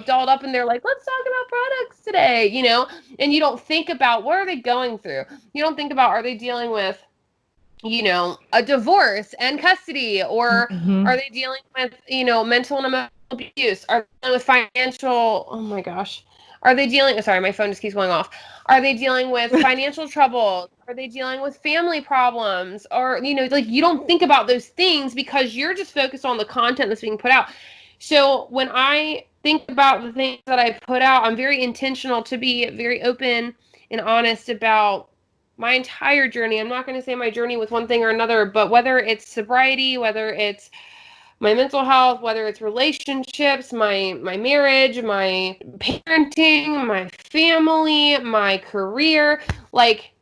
dolled up and they're like, let's talk about products today, and you don't think about what are they going through. You don't think about, are they dealing with a divorce and custody, or are they dealing with mental and emotional abuse, are they dealing with financial, oh my gosh, are they dealing, sorry, my phone just keeps going off. Are they dealing with financial troubles? Are they dealing with family problems? Or, like, you don't think about those things because you're just focused on the content that's being put out. So when I think about the things that I put out, I'm very intentional to be very open and honest about my entire journey. I'm not going to say my journey with one thing or another, but whether it's sobriety, whether it's my mental health, whether it's relationships, my marriage, my parenting, my family, my career, like,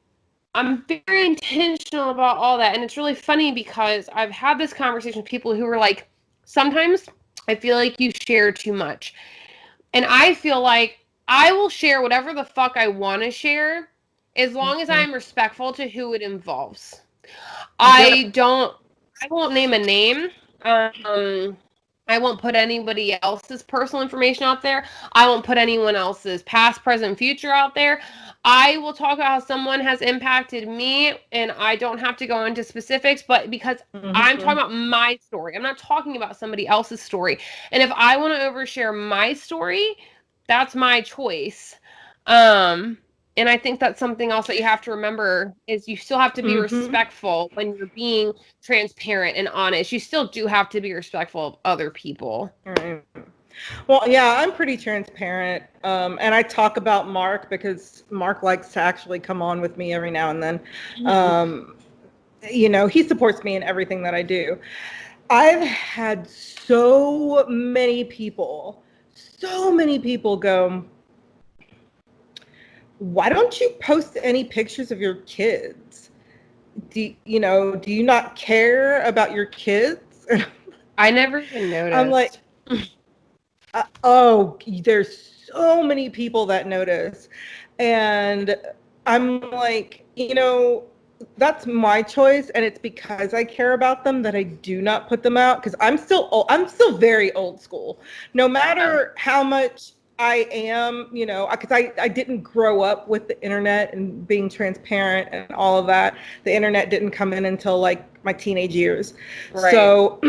I'm very intentional about all that. And it's really funny because I've had this conversation with people who are like, sometimes I feel like you share too much. And I feel like I will share whatever the fuck I want to share as long as I'm respectful to who it involves. I won't name a name. I won't put anybody else's personal information out there. I won't put anyone else's past, present, future out there. I will talk about how someone has impacted me, and I don't have to go into specifics, but because I'm talking about my story. I'm not talking about somebody else's story. And if I want to overshare my story, that's my choice. And I think that's something else that you have to remember is you still have to be respectful when you're being transparent and honest. You still do have to be respectful of other people. Right. Well, yeah, I'm pretty transparent. And I talk about Mark because Mark likes to actually come on with me every now and then. He supports me in everything that I do. I've had so many people go, why don't you post any pictures of your kids? Do you not care about your kids? I never even noticed. I'm like, there's so many people that notice. And I'm like, that's my choice. And it's because I care about them that I do not put them out. Because I'm still very old school. No matter how much I am, because I didn't grow up with the internet and being transparent and all of that. The internet didn't come in until like my teenage years. Right. So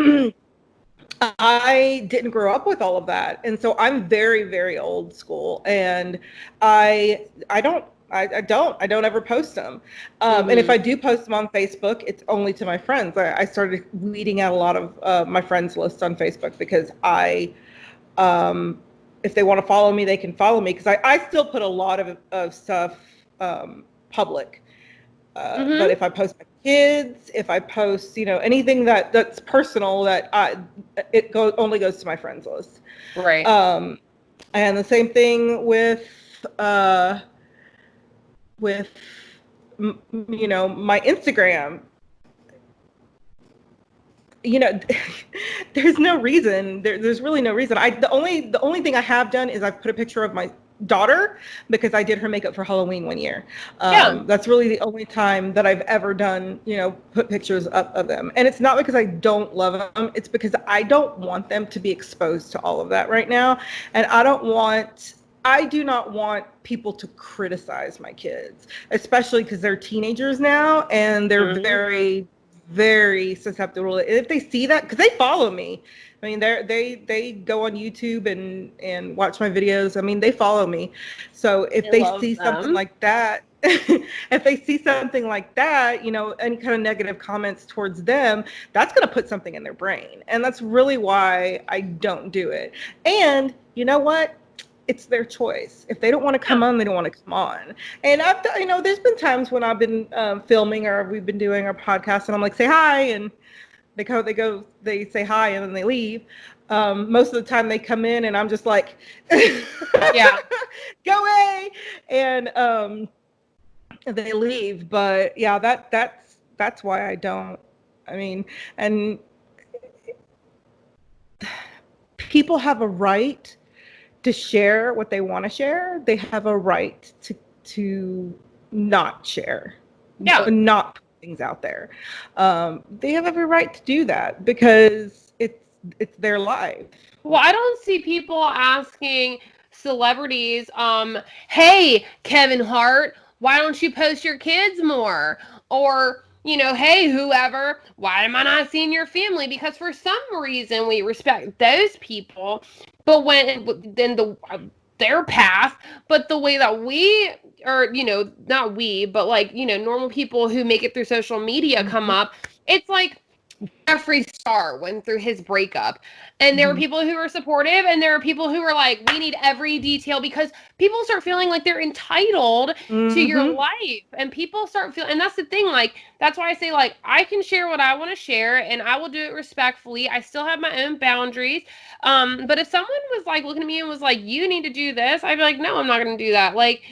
I didn't grow up with all of that. And so I'm very, very old school, and I don't ever post them. And if I do post them on Facebook, it's only to my friends. I started weeding out a lot of my friends list on Facebook because if they want to follow me, they can follow me, because I still put a lot of stuff public. But if I post my kids, if I post, anything that's personal, that only goes to my friends list. Right. And the same thing with my Instagram. There's no reason. There's really no reason. The only thing I have done is I've put a picture of my daughter because I did her makeup for Halloween one year. That's really the only time that I've ever done, put pictures up of them. And it's not because I don't love them. It's because I don't want them to be exposed to all of that right now. And I do not want people to criticize my kids, especially because they're teenagers now and they're very, very susceptible. If they see that, because they follow me. I mean, they go on YouTube and watch my videos. I mean, they follow me. So if they see something like that, any kind of negative comments towards them, that's going to put something in their brain. And that's really why I don't do it. And you know what? It's their choice. If they don't want to come on, they don't want to come on. And I've done, there's been times when I've been filming or we've been doing our podcast and I'm like, say hi. And they say hi and then they leave. Most of the time they come in and I'm just like, yeah, go away. And they leave. But yeah, that's why I don't. I mean, and people have a right to share what they want to share. They have a right to not share, Yeah. not put things out there. They have every right to do that because it's their life. Well, I don't see people asking celebrities, hey, Kevin Hart, why don't you post your kids more? Or, hey, whoever, why am I not seeing your family? Because for some reason we respect those people, but then their path, but the way that we, or, not we, but like, normal people who make it through social media come up, it's like, Jeffree Star went through his breakup, and there were people who were supportive, and there are people who were like, we need every detail, because people start feeling like they're entitled to your life, and people start feeling, and that's the thing, like, that's why I say, like, I can share what I want to share, and I will do it respectfully. I still have my own boundaries, but if someone was like looking at me and was like, you need to do this, I'd be like, no, I'm not going to do that. Like,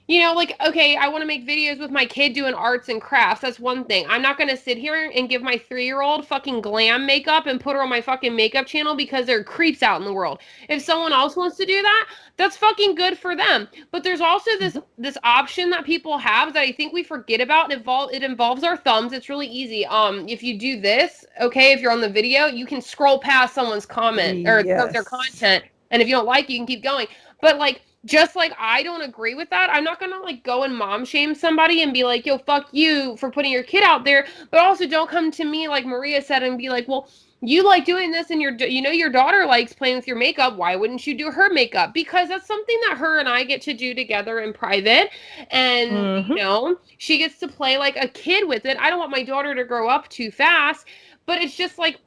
like, okay, I want to make videos with my kid doing arts and crafts. That's one thing. I'm not going to sit here and give my 3-year-old fucking glam makeup and put her on my fucking makeup channel because there are creeps out in the world. If someone else wants to do that, that's fucking good for them. But there's also this option that people have that I think we forget about. It involves our thumbs. It's really easy. If you do this, okay, if you're on the video, you can scroll past someone's comment or their content. And if you don't like it, you can keep going. But like, just like I don't agree with that, I'm not gonna like go and mom shame somebody and be like, yo, fuck you for putting your kid out there. But also don't come to me like Maria said and be like, well, you like doing this and your daughter likes playing with your makeup. Why wouldn't you do her makeup? Because that's something that her and I get to do together in private. And, she gets to play like a kid with it. I don't want my daughter to grow up too fast, but it's just like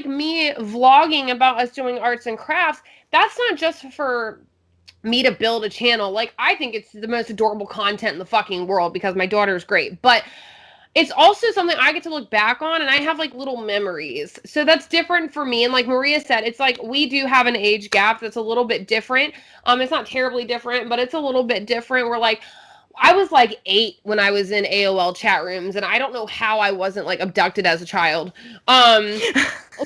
me vlogging about us doing arts and crafts. That's not just for me to build a channel. Like, I think it's the most adorable content in the fucking world because my daughter is great, but it's also something I get to look back on and I have like little memories. So that's different for me. And like Maria said, it's like we do have an age gap that's a little bit different. It's not terribly different, but it's a little bit different. We're like, I was like 8 when I was in AOL chat rooms, and I don't know how I wasn't like abducted as a child. I'm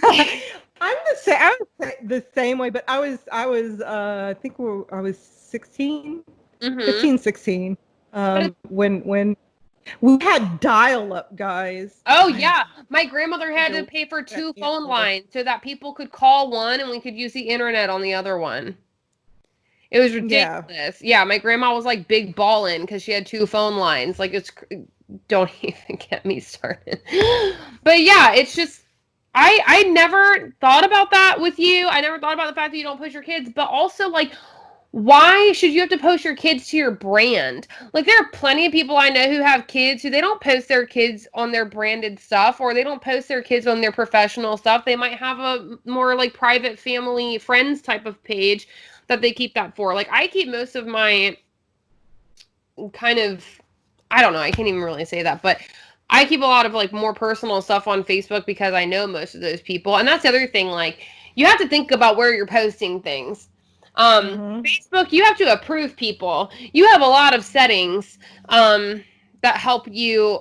the same. I was the same way, but I was. I think I was 16, 15, 16. When we had dial-up, guys. Oh yeah, my grandmother had to pay for 2 phone lines so that people could call one and we could use the internet on the other one. It was ridiculous. Yeah, my grandma was like big ballin' because she had 2 phone lines. Like, don't even get me started. But yeah, it's just. I never thought about that with you. I never thought about the fact that you don't post your kids, but also like, why should you have to post your kids to your brand? Like, there are plenty of people I know who have kids who they don't post their kids on their branded stuff, or they don't post their kids on their professional stuff. They might have a more like private family friends type of page that they keep that for. Like, I keep most of my kind of, I don't know, I can't even really say that, but I keep a lot of like more personal stuff on Facebook because I know most of those people. And that's the other thing, like, you have to think about where you're posting things. Facebook, you have to approve people. You have a lot of settings that help you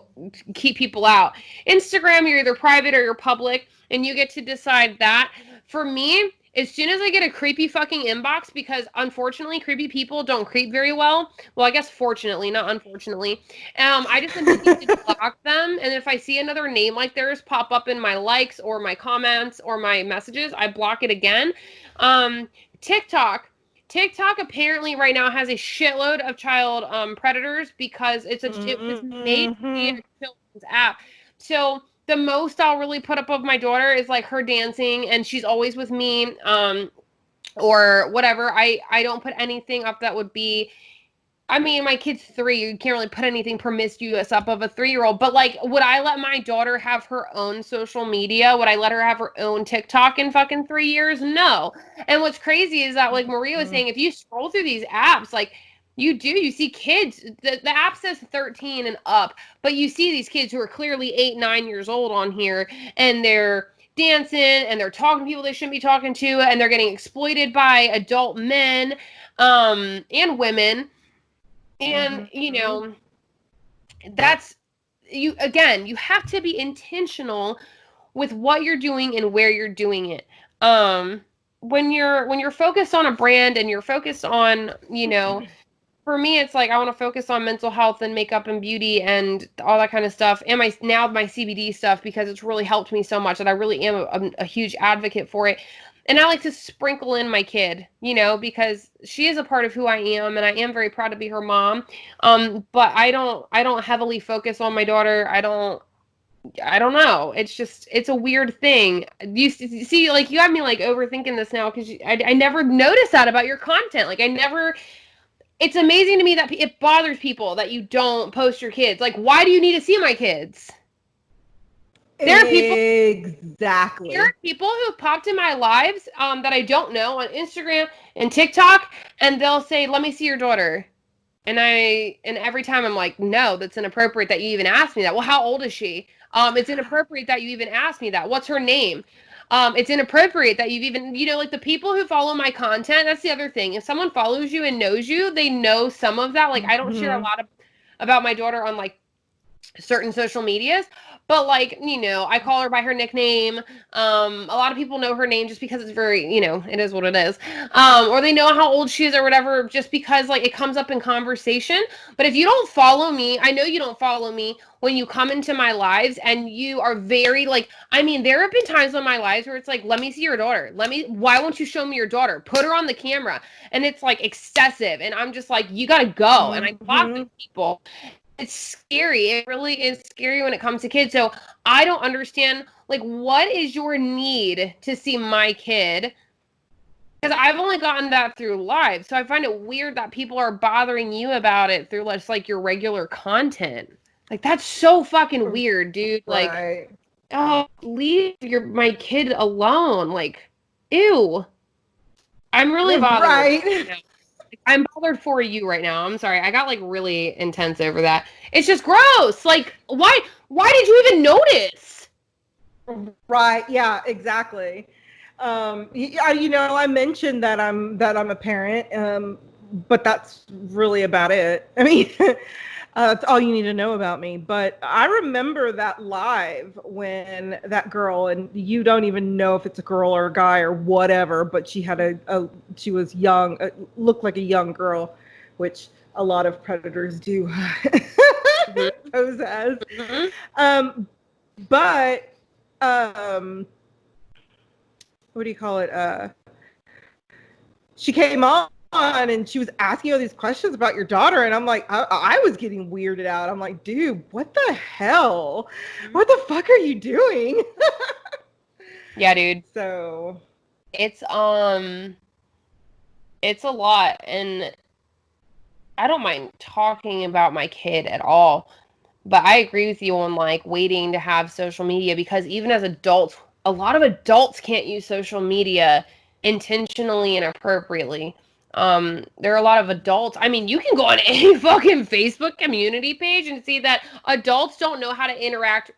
keep people out. Instagram, you're either private or you're public, and you get to decide that. For me, as soon as I get a creepy fucking inbox, because unfortunately creepy people don't creep very well. Well, I guess fortunately, not unfortunately. I just immediately block them. And if I see another name like theirs pop up in my likes or my comments or my messages, I block it again. TikTok apparently right now has a shitload of child predators because it was made to be a children's app. So the most I'll really put up of my daughter is like her dancing, and she's always with me, or whatever. I don't put anything up that would be, I mean, my kid's 3. You can't really put anything promiscuous up of a 3-year-old. But like, would I let my daughter have her own social media? Would I let her have her own TikTok in fucking 3 years? No. And what's crazy is that, like Maria was saying, if you scroll through these apps, like, you see kids, the app says 13 and up, but you see these kids who are clearly 8, 9 years old on here, and they're dancing and they're talking to people they shouldn't be talking to, and they're getting exploited by adult men and women. And, that's you again, you have to be intentional with what you're doing and where you're doing it. When you're focused on a brand and you're focused on, for me it's like I want to focus on mental health and makeup and beauty and all that kind of stuff, and my CBD stuff, because it's really helped me so much that I really am a huge advocate for it. And I like to sprinkle in my kid, because she is a part of who I am, and I am very proud to be her mom. But I don't heavily focus on my daughter. I don't know. It's a weird thing. You see, like, you have me like overthinking this now, because I never noticed that about your content. Like, it's amazing to me that it bothers people that you don't post your kids. Like, why do you need to see my kids? There are people who popped in my lives that I don't know on Instagram and TikTok, and they'll say, "Let me see your daughter." And every time I'm like, "No, that's inappropriate that you even asked me that." Well, how old is she? It's inappropriate that you even asked me that. What's her name? It's inappropriate that you've even, like, the people who follow my content, that's the other thing. If someone follows you and knows you, they know some of that. Like, I don't share a lot about my daughter on, like, certain social medias, but, like, I call her by her nickname. A lot of people know her name just because it's very, it is what it is. Or they know how old she is or whatever, just because, like, it comes up in conversation. But if you don't follow me, I know you don't follow me when you come into my lives, and you are very, like, there have been times in my lives where it's like, "Let me see your daughter. Why won't you show me your daughter? Put her on the camera." And it's, like, excessive. And I'm just like, you gotta go. And I block these people. It's scary. It really is scary when it comes to kids. So I don't understand, like, what is your need to see my kid? Because I've only gotten that through live. So I find it weird that people are bothering you about it through just, like, your regular content. Like, that's so fucking weird, dude. Like, right. Oh, leave my kid alone. Like, ew. I'm really bothered. Right. I'm bothered for you right now. I'm sorry. I got, like, really intense over that. It's just gross. Like, why did you even notice? Right. Yeah, exactly. I mentioned that I'm a parent, but that's really about it. I mean, that's all you need to know about me. But I remember that live when that girl, and you don't even know if it's a girl or a guy or whatever, but she had she was young, looked like a young girl, which a lot of predators do pose as. But what do you call it? She came on and she was asking all these questions about your daughter, and I'm like, I was getting weirded out. I'm like, dude, what the hell? What the fuck are you doing? Yeah, dude. So it's a lot, and I don't mind talking about my kid at all. But I agree with you on, like, waiting to have social media, because even as adults, a lot of adults can't use social media intentionally and appropriately. There are a lot of adults. You can go on any fucking Facebook community page and see that adults don't know how to interact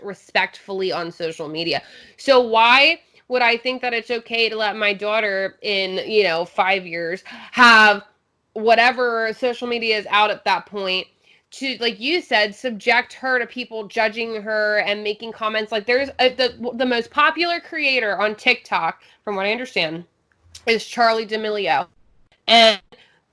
respectfully on social media. So why would I think that it's okay to let my daughter in, 5 years have whatever social media is out at that point, to, like you said, subject her to people judging her and making comments? Like, there's the most popular creator on TikTok, from what I understand, is Charli D'Amelio. And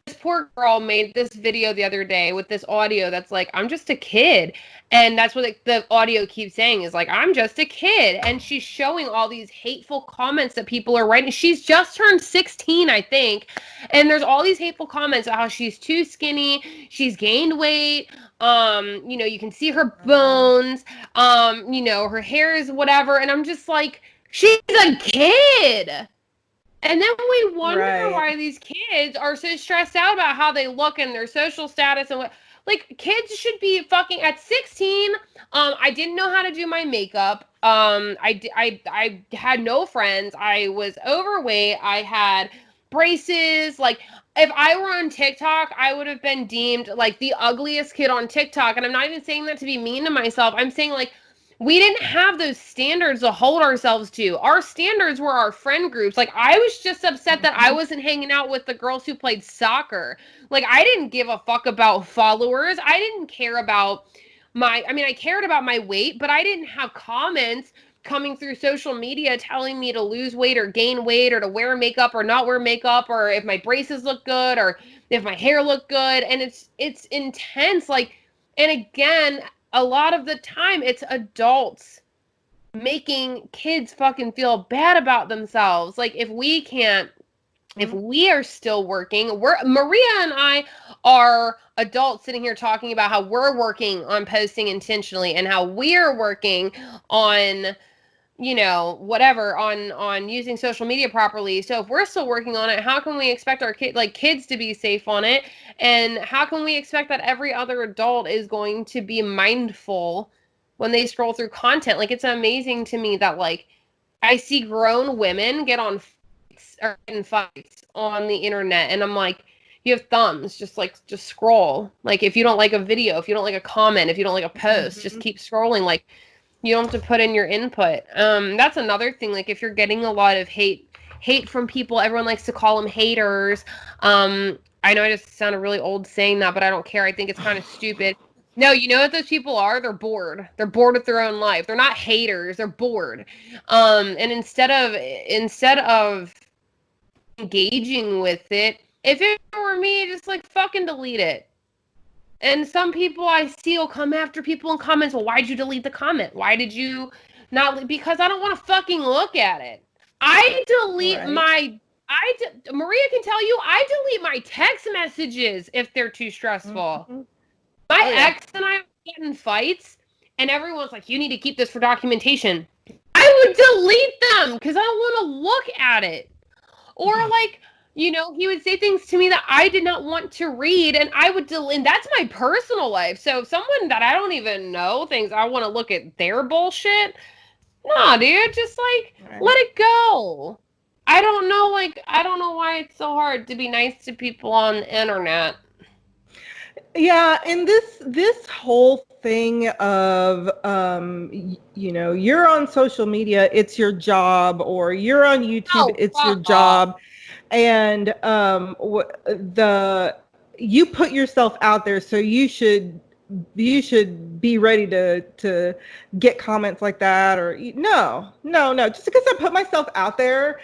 this poor girl made this video the other day with this audio that's like, "I'm just a kid." And that's what the audio keeps saying, is like, "I'm just a kid." And she's showing all these hateful comments that people are writing. She's just turned 16, I think. And there's all these hateful comments about how she's too skinny, she's gained weight, you can see her bones, her hair is whatever. And I'm just like, she's a kid. And then we wonder why these kids are so stressed out about how they look and their social status and what. Like, kids should be fucking at 16. I didn't know how to do my makeup. I had no friends. I was overweight. I had braces. Like, if I were on TikTok, I would have been deemed like the ugliest kid on TikTok. And I'm not even saying that to be mean to myself. I'm saying, like, we didn't have those standards to hold ourselves to. Our standards were our friend groups. Like, I was just upset that I wasn't hanging out with the girls who played soccer. Like, I didn't give a fuck about followers. I didn't care about I cared about my weight, but I didn't have comments coming through social media telling me to lose weight or gain weight or to wear makeup or not wear makeup or if my braces look good or if my hair looked good. And it's intense. Like, and again, a lot of the time it's adults making kids fucking feel bad about themselves. Like, if we are still working, Maria and I are adults sitting here talking about how we're working on posting intentionally and how we're working on, whatever, on using social media properly. So if we're still working on it, how can we expect our kids to be safe on it? And how can we expect that every other adult is going to be mindful when they scroll through content? Like, it's amazing to me that, like, I see grown women get on fights on the internet, and I'm like, you have thumbs, just scroll. Like, if you don't like a video, if you don't like a comment, if you don't like a post, just keep scrolling. Like, you don't have to put in your input. That's another thing. Like, if you're getting a lot of hate from people, everyone likes to call them haters. I know I just sounded really old saying that, but I don't care. I think it's kind of stupid. No, you know what those people are? They're bored. They're bored with their own life. They're not haters. They're bored. And instead of engaging with it, if it were me, just like fucking delete it. And some people I see will come after people in comments. Well, why'd you delete the comment? Why did you not? Because I don't want to fucking look at it. I delete Maria can tell you, I delete my text messages if they're too stressful. My ex and I get in fights, and everyone's like, you need to keep this for documentation. I would delete them because I don't want to look at it. Or like, he would say things to me that I did not want to read, and I would delete. And that's my personal life. So if someone that I don't even know thinks I want to look at their bullshit, nah, dude, just let it go. I don't know why it's so hard to be nice to people on the internet. Yeah, and this whole thing of you're on social media, it's your job, or you're on YouTube, it's your job. And you put yourself out there, so you should be ready to get comments like that, or no. Just because I put myself out there,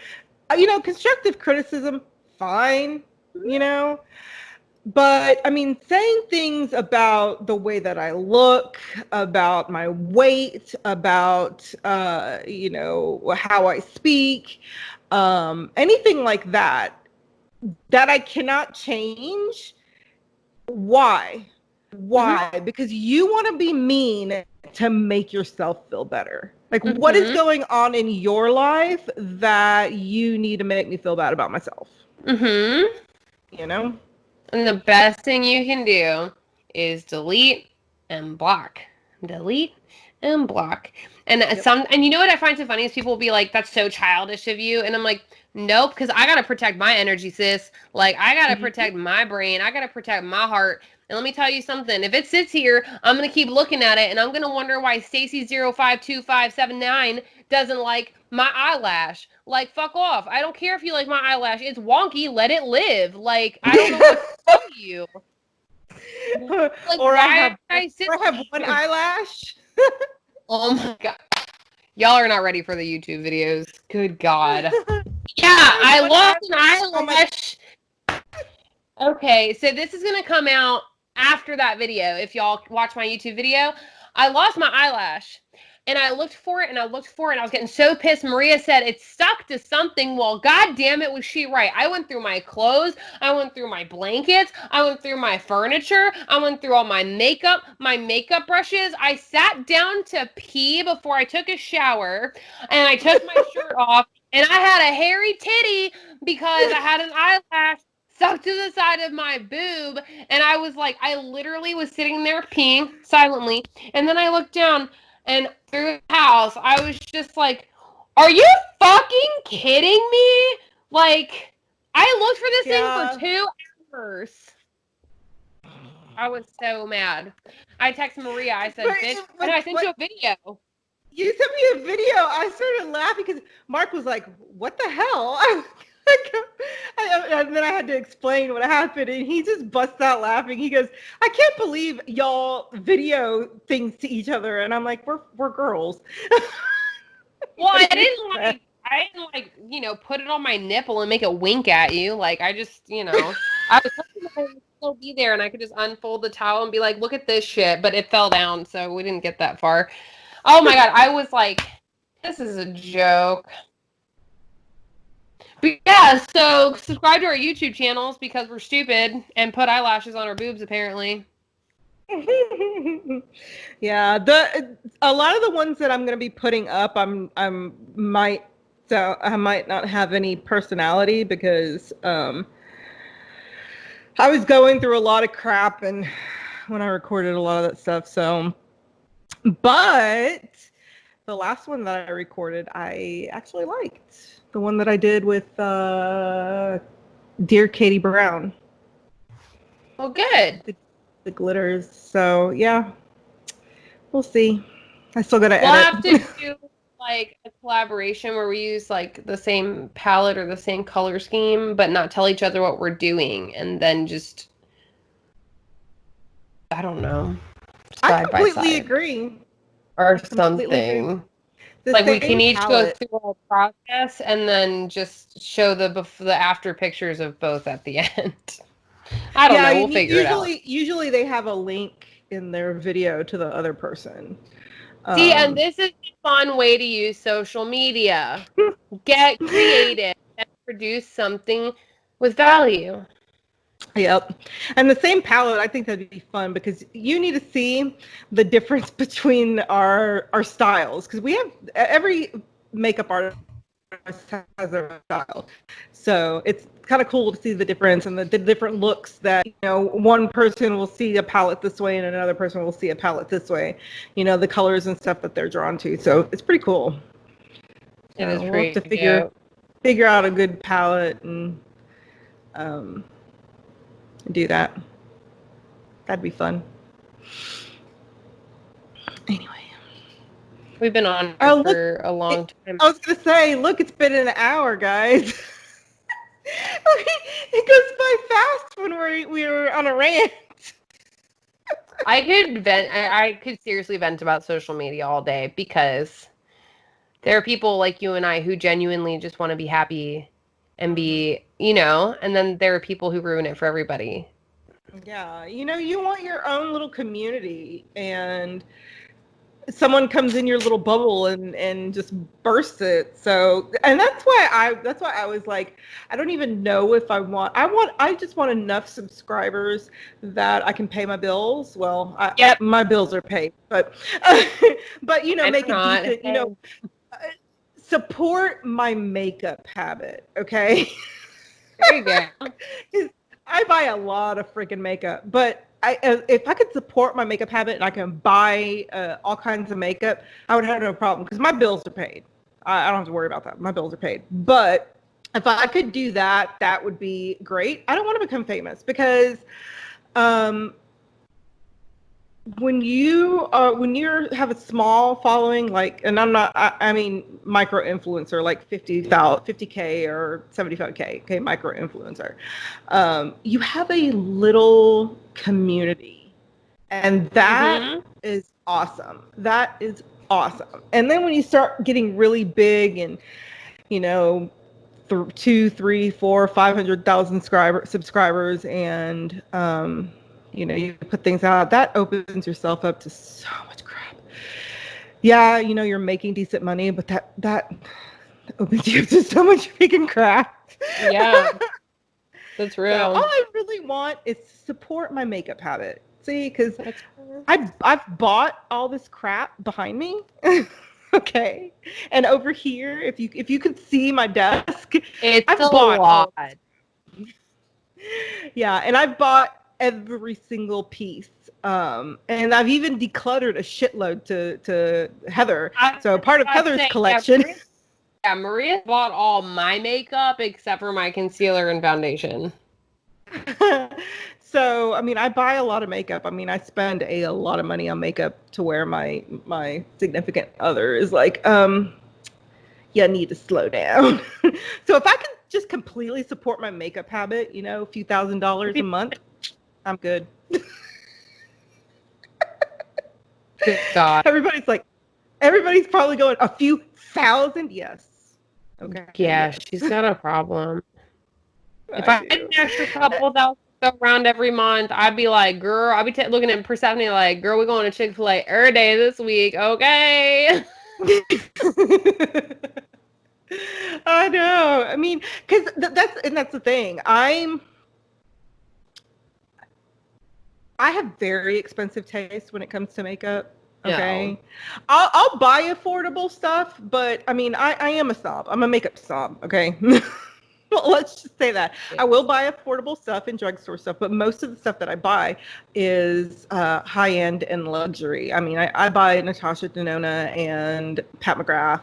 constructive criticism, fine, But I mean, saying things about the way that I look, about my weight, about how I speak, anything like that I cannot change. Why? Because you want to be mean to make yourself feel better. Like, what is going on in your life that you need to make me feel bad about myself? And the best thing you can do is delete and block. Delete and block. And and you know what I find so funny is people will be like, that's so childish of you. And I'm like, nope, because I got to protect my energy, sis. Like, I got to protect my brain. I got to protect my heart. And let me tell you something. If it sits here, I'm going to keep looking at it, and I'm going to wonder why Stacy052579 doesn't like my eyelash. Like, fuck off. I don't care if you like my eyelash. It's wonky. Let it live. Like, I don't know what to tell you. Like, or I have one eyelash. Oh my God. Y'all are not ready for the YouTube videos. Good God. Yeah, I lost an eyelash. Okay, so this is going to come out after that video. If y'all watch my YouTube video, I lost my eyelash. And I looked for it, and I was getting so pissed. Maria said it stuck to something. Well, God damn it, was she right. I went through my clothes. I went through my blankets. I went through my furniture. I went through all my makeup brushes. I sat down to pee before I took a shower, and I took my shirt off, and I had a hairy titty because I had an eyelash stuck to the side of my boob. And I was like, I literally was sitting there peeing silently, and then I looked down, and through the house, I was just like, are you fucking kidding me? Like, I looked for this thing for 2 hours. I was so mad. I texted Maria. I said, bitch, and I sent you a video. You sent me a video. I started laughing because Mark was like, "What the hell?" And then I had to explain what happened, and he just busts out laughing. He goes, "I can't believe y'all video things to each other," and I'm like, "We're girls." Well, I didn't like, put it on my nipple and make it wink at you. Like, I just, I was hoping that I would still be there and I could just unfold the towel and be like, look at this shit. But it fell down, so we didn't get that far. Oh my God, I was like, this is a joke. But yeah, so subscribe to our YouTube channels because we're stupid and put eyelashes on our boobs, apparently. Yeah, a lot of the ones that I'm gonna be putting up, I might not have any personality because I was going through a lot of crap and when I recorded a lot of that stuff. So, but the last one that I recorded, I actually liked the one that I did with Dear Katie Brown. Well, good. The glitters. So yeah, we'll see. I still gotta We'll edit. have to do like a collaboration where we use like the same palette or the same color scheme, but not tell each other what we're doing, and then just I don't know. I Side by completely side. agree. Or something. Like we can each go through our process and then just show the after pictures of both at the end. I don't know. We'll figure it out. Usually they have a link in their video to the other person. See, and this is a fun way to use social media. Get creative and produce something with value. Yep. And the same palette, I think that'd be fun because you need to see the difference between our styles because we have every makeup artist has their style. So it's kind of cool to see the difference and the different looks that, one person will see a palette this way and another person will see a palette this way, the colors and stuff that they're drawn to. So it's pretty cool. It is we'll pretty have to figure out a good palette and do that. That'd be fun. Anyway. We've been on for a long time. I was going to say, look, it's been an hour, guys. It goes by fast when we were on a rant. I could seriously vent about social media all day because there are people like you and I who genuinely just want to be happy and be, and then there are people who ruin it for everybody. Yeah, you want your own little community and someone comes in your little bubble and just bursts it. So, and that's why I was like, I don't even know if I just want enough subscribers that I can pay my bills. Well, my bills are paid, but make it decent, support my makeup habit. Okay. There you go. I buy a lot of freaking makeup, but if I could support my makeup habit and I can buy all kinds of makeup, I would have no problem because my bills are paid. I don't have to worry about that. My bills are paid. But if I could do that, that would be great. I don't want to become famous because when you have a small following, I mean micro influencer, like 50K or 75K, okay, micro influencer, you have a little community, and that is awesome. That is awesome. And then when you start getting really big and 2, 3, 4, 500,000 subscribers and you put things out, that opens yourself up to so much crap. Yeah, you're making decent money, but that opens you up to so much freaking crap. Yeah, that's real. So all I really want is to support my makeup habit. See, because I've bought all this crap behind me. Okay, and over here, if you could see my desk, I've bought a lot. Yeah, and I've bought every single piece. And I've even decluttered a shitload to Heather. So part of Heather's collection. Maria bought all my makeup except for my concealer and foundation. So, I mean, I buy a lot of makeup. I mean, I spend a lot of money on makeup to where my significant other is like, you need to slow down. So if I can just completely support my makeup habit, you know, a few $1,000s a month, I'm good. Good God. Everybody's probably going a few thousand. Yes. Okay. Yeah, Yes. she's got a problem. If I I had do. an extra couple thousand to go around every month, I'd be like, girl, I'd be looking at Persephone like, girl, we're going to Chick-fil-A every day this week, okay? I know. I mean, because that's the thing. I have very expensive taste when it comes to makeup. Okay. No. I'll buy affordable stuff, but I mean, I am a snob. I'm a makeup snob. Okay. Well, let's just say that. Yeah. I will buy affordable stuff and drugstore stuff, but most of the stuff that I buy is high end and luxury. I mean, I buy Natasha Denona and Pat McGrath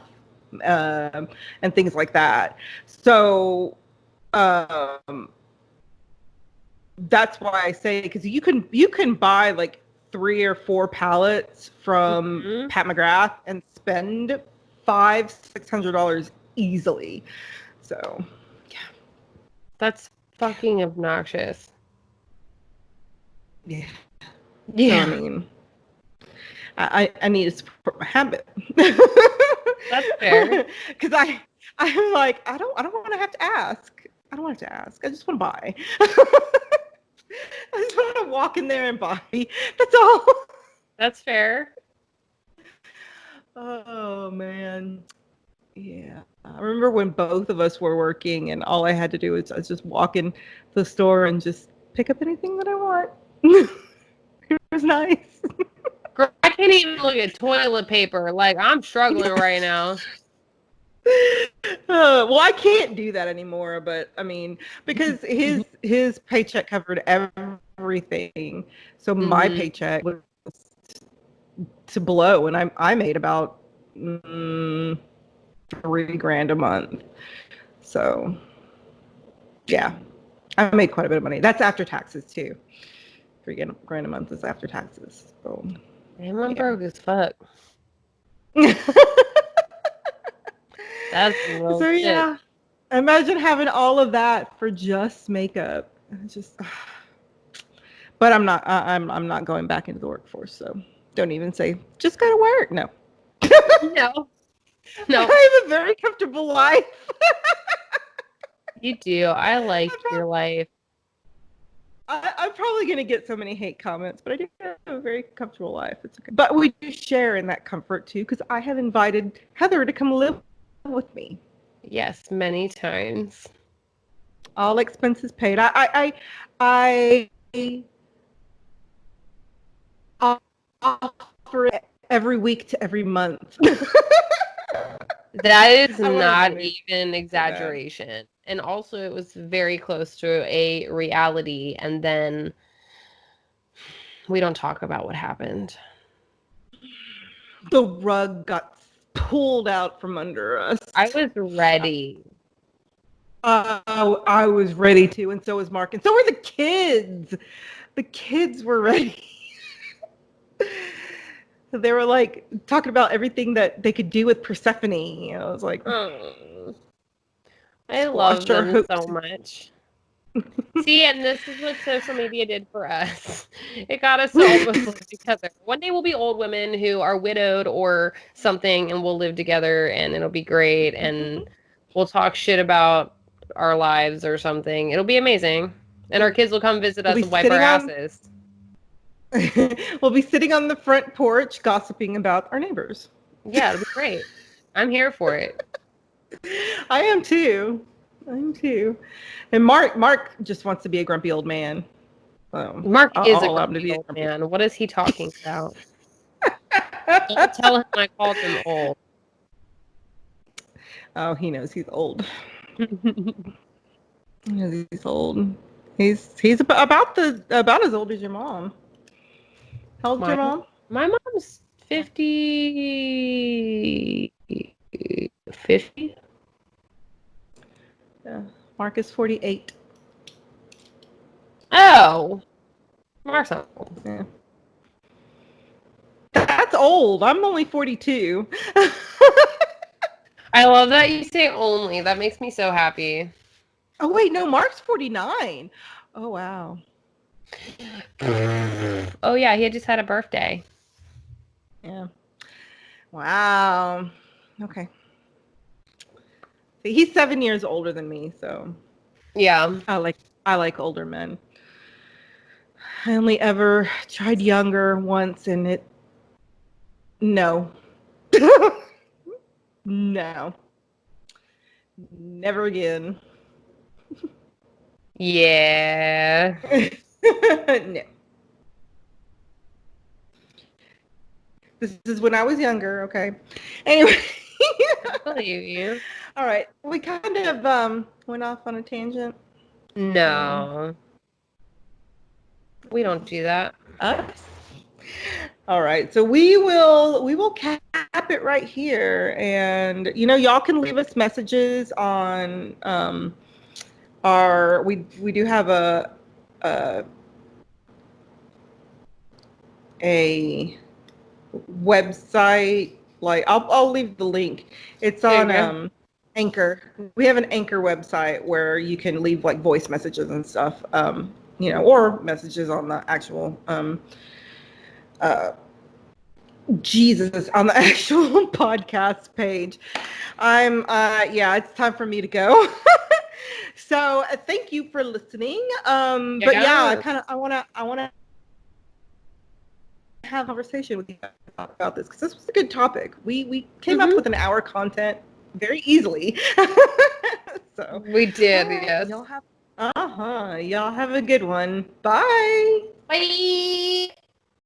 and things like that. So that's why I say, because you can buy like 3 or 4 palettes from Mhm. Pat McGrath and spend $500-600 easily. So That's fucking obnoxious. yeah. Yeah. So, I mean, I need to support my habit. That's fair. Because I'm like, I don't want to have to ask. I don't want to ask. I just want to buy. I just want to walk in there and buy. That's all. That's fair. Oh man. Yeah. I remember when both of us were working and all I had to do was just walk in the store and just pick up anything that I want. It was nice. Girl, I can't even look at toilet paper. Like, I'm struggling right now. Well, I can't do that anymore, but I mean, because his paycheck covered everything, so my Mhm. paycheck was to blow, and I made about $3,000 a month. So yeah, I made quite a bit of money. That's after taxes too. $3,000 a month is after taxes. So Damn, I'm yeah. broke as fuck. That's real So shit. yeah, imagine having all of that for just makeup. It's just, but I'm not going back into the workforce. So don't even say just go to work. No, No. No, I have a very comfortable life. you do. I like your life. I'm probably going to get so many hate comments, but I do have a very comfortable life. It's okay. But we do share in that comfort too, because I have invited Heather to come live with me. Yes, many times. All expenses paid. I offer it every week to every month. That is I want not everybody even exaggeration. And also, it was very close to a reality. And then we don't talk about what happened. The rug got pulled out from under us. I was ready. I was ready to, and so was Mark, and so were the kids. The kids were ready. They were like talking about everything that they could do with Persephone. I was like, Oh, I love squash our them hopes. so much. See, and this is what social media did for us. It got us to almost live together. One day we'll be old women who are widowed or something, and we'll live together, and it'll be great, and we'll talk shit about our lives or something. It'll be amazing. And our kids will come visit We'll us be and wipe our sitting on asses. we'll be sitting on the front porch gossiping about our neighbors. Yeah, it'll be great. I'm here for it. I am too. And Mark just wants to be a grumpy old man. Mark is a I'll allow him to grumpy be a old grumpy. man. What is he talking about? Don't tell him I called him old. Oh, he knows he's old. He knows he's old. He's about as old as your mom. How old's your mom? My mom's 50. 50? Yeah. Mark is 48. Oh, Mark's not old. Yeah. That's old. I'm only 42. I love that you say only. That makes me so happy. Oh, wait, no, Mark's 49. Oh, wow. Oh, yeah, he had just had a birthday. Yeah. Wow. Okay. See, he's 7 years older than me, so Yeah. I like older men. I only ever tried younger once, and no. No. Never again. Yeah. No. This is when I was younger, okay? Anyway. I believe you. All right. We kind of went off on a tangent. No. We don't do that. Us. All right. So we will cap it right here, and y'all can leave us messages on our we do have a website. Like I'll leave the link. It's on Anchor. We have an Anchor website where you can leave like voice messages and stuff. Or messages on the actual Jesus on the actual podcast page. It's time for me to go. So thank you for listening. But yeah, I want to have a conversation with you about this because this was a good topic. We came up with an hour content very easily. So we did, yes. Y'all have a good one. Bye. Bye.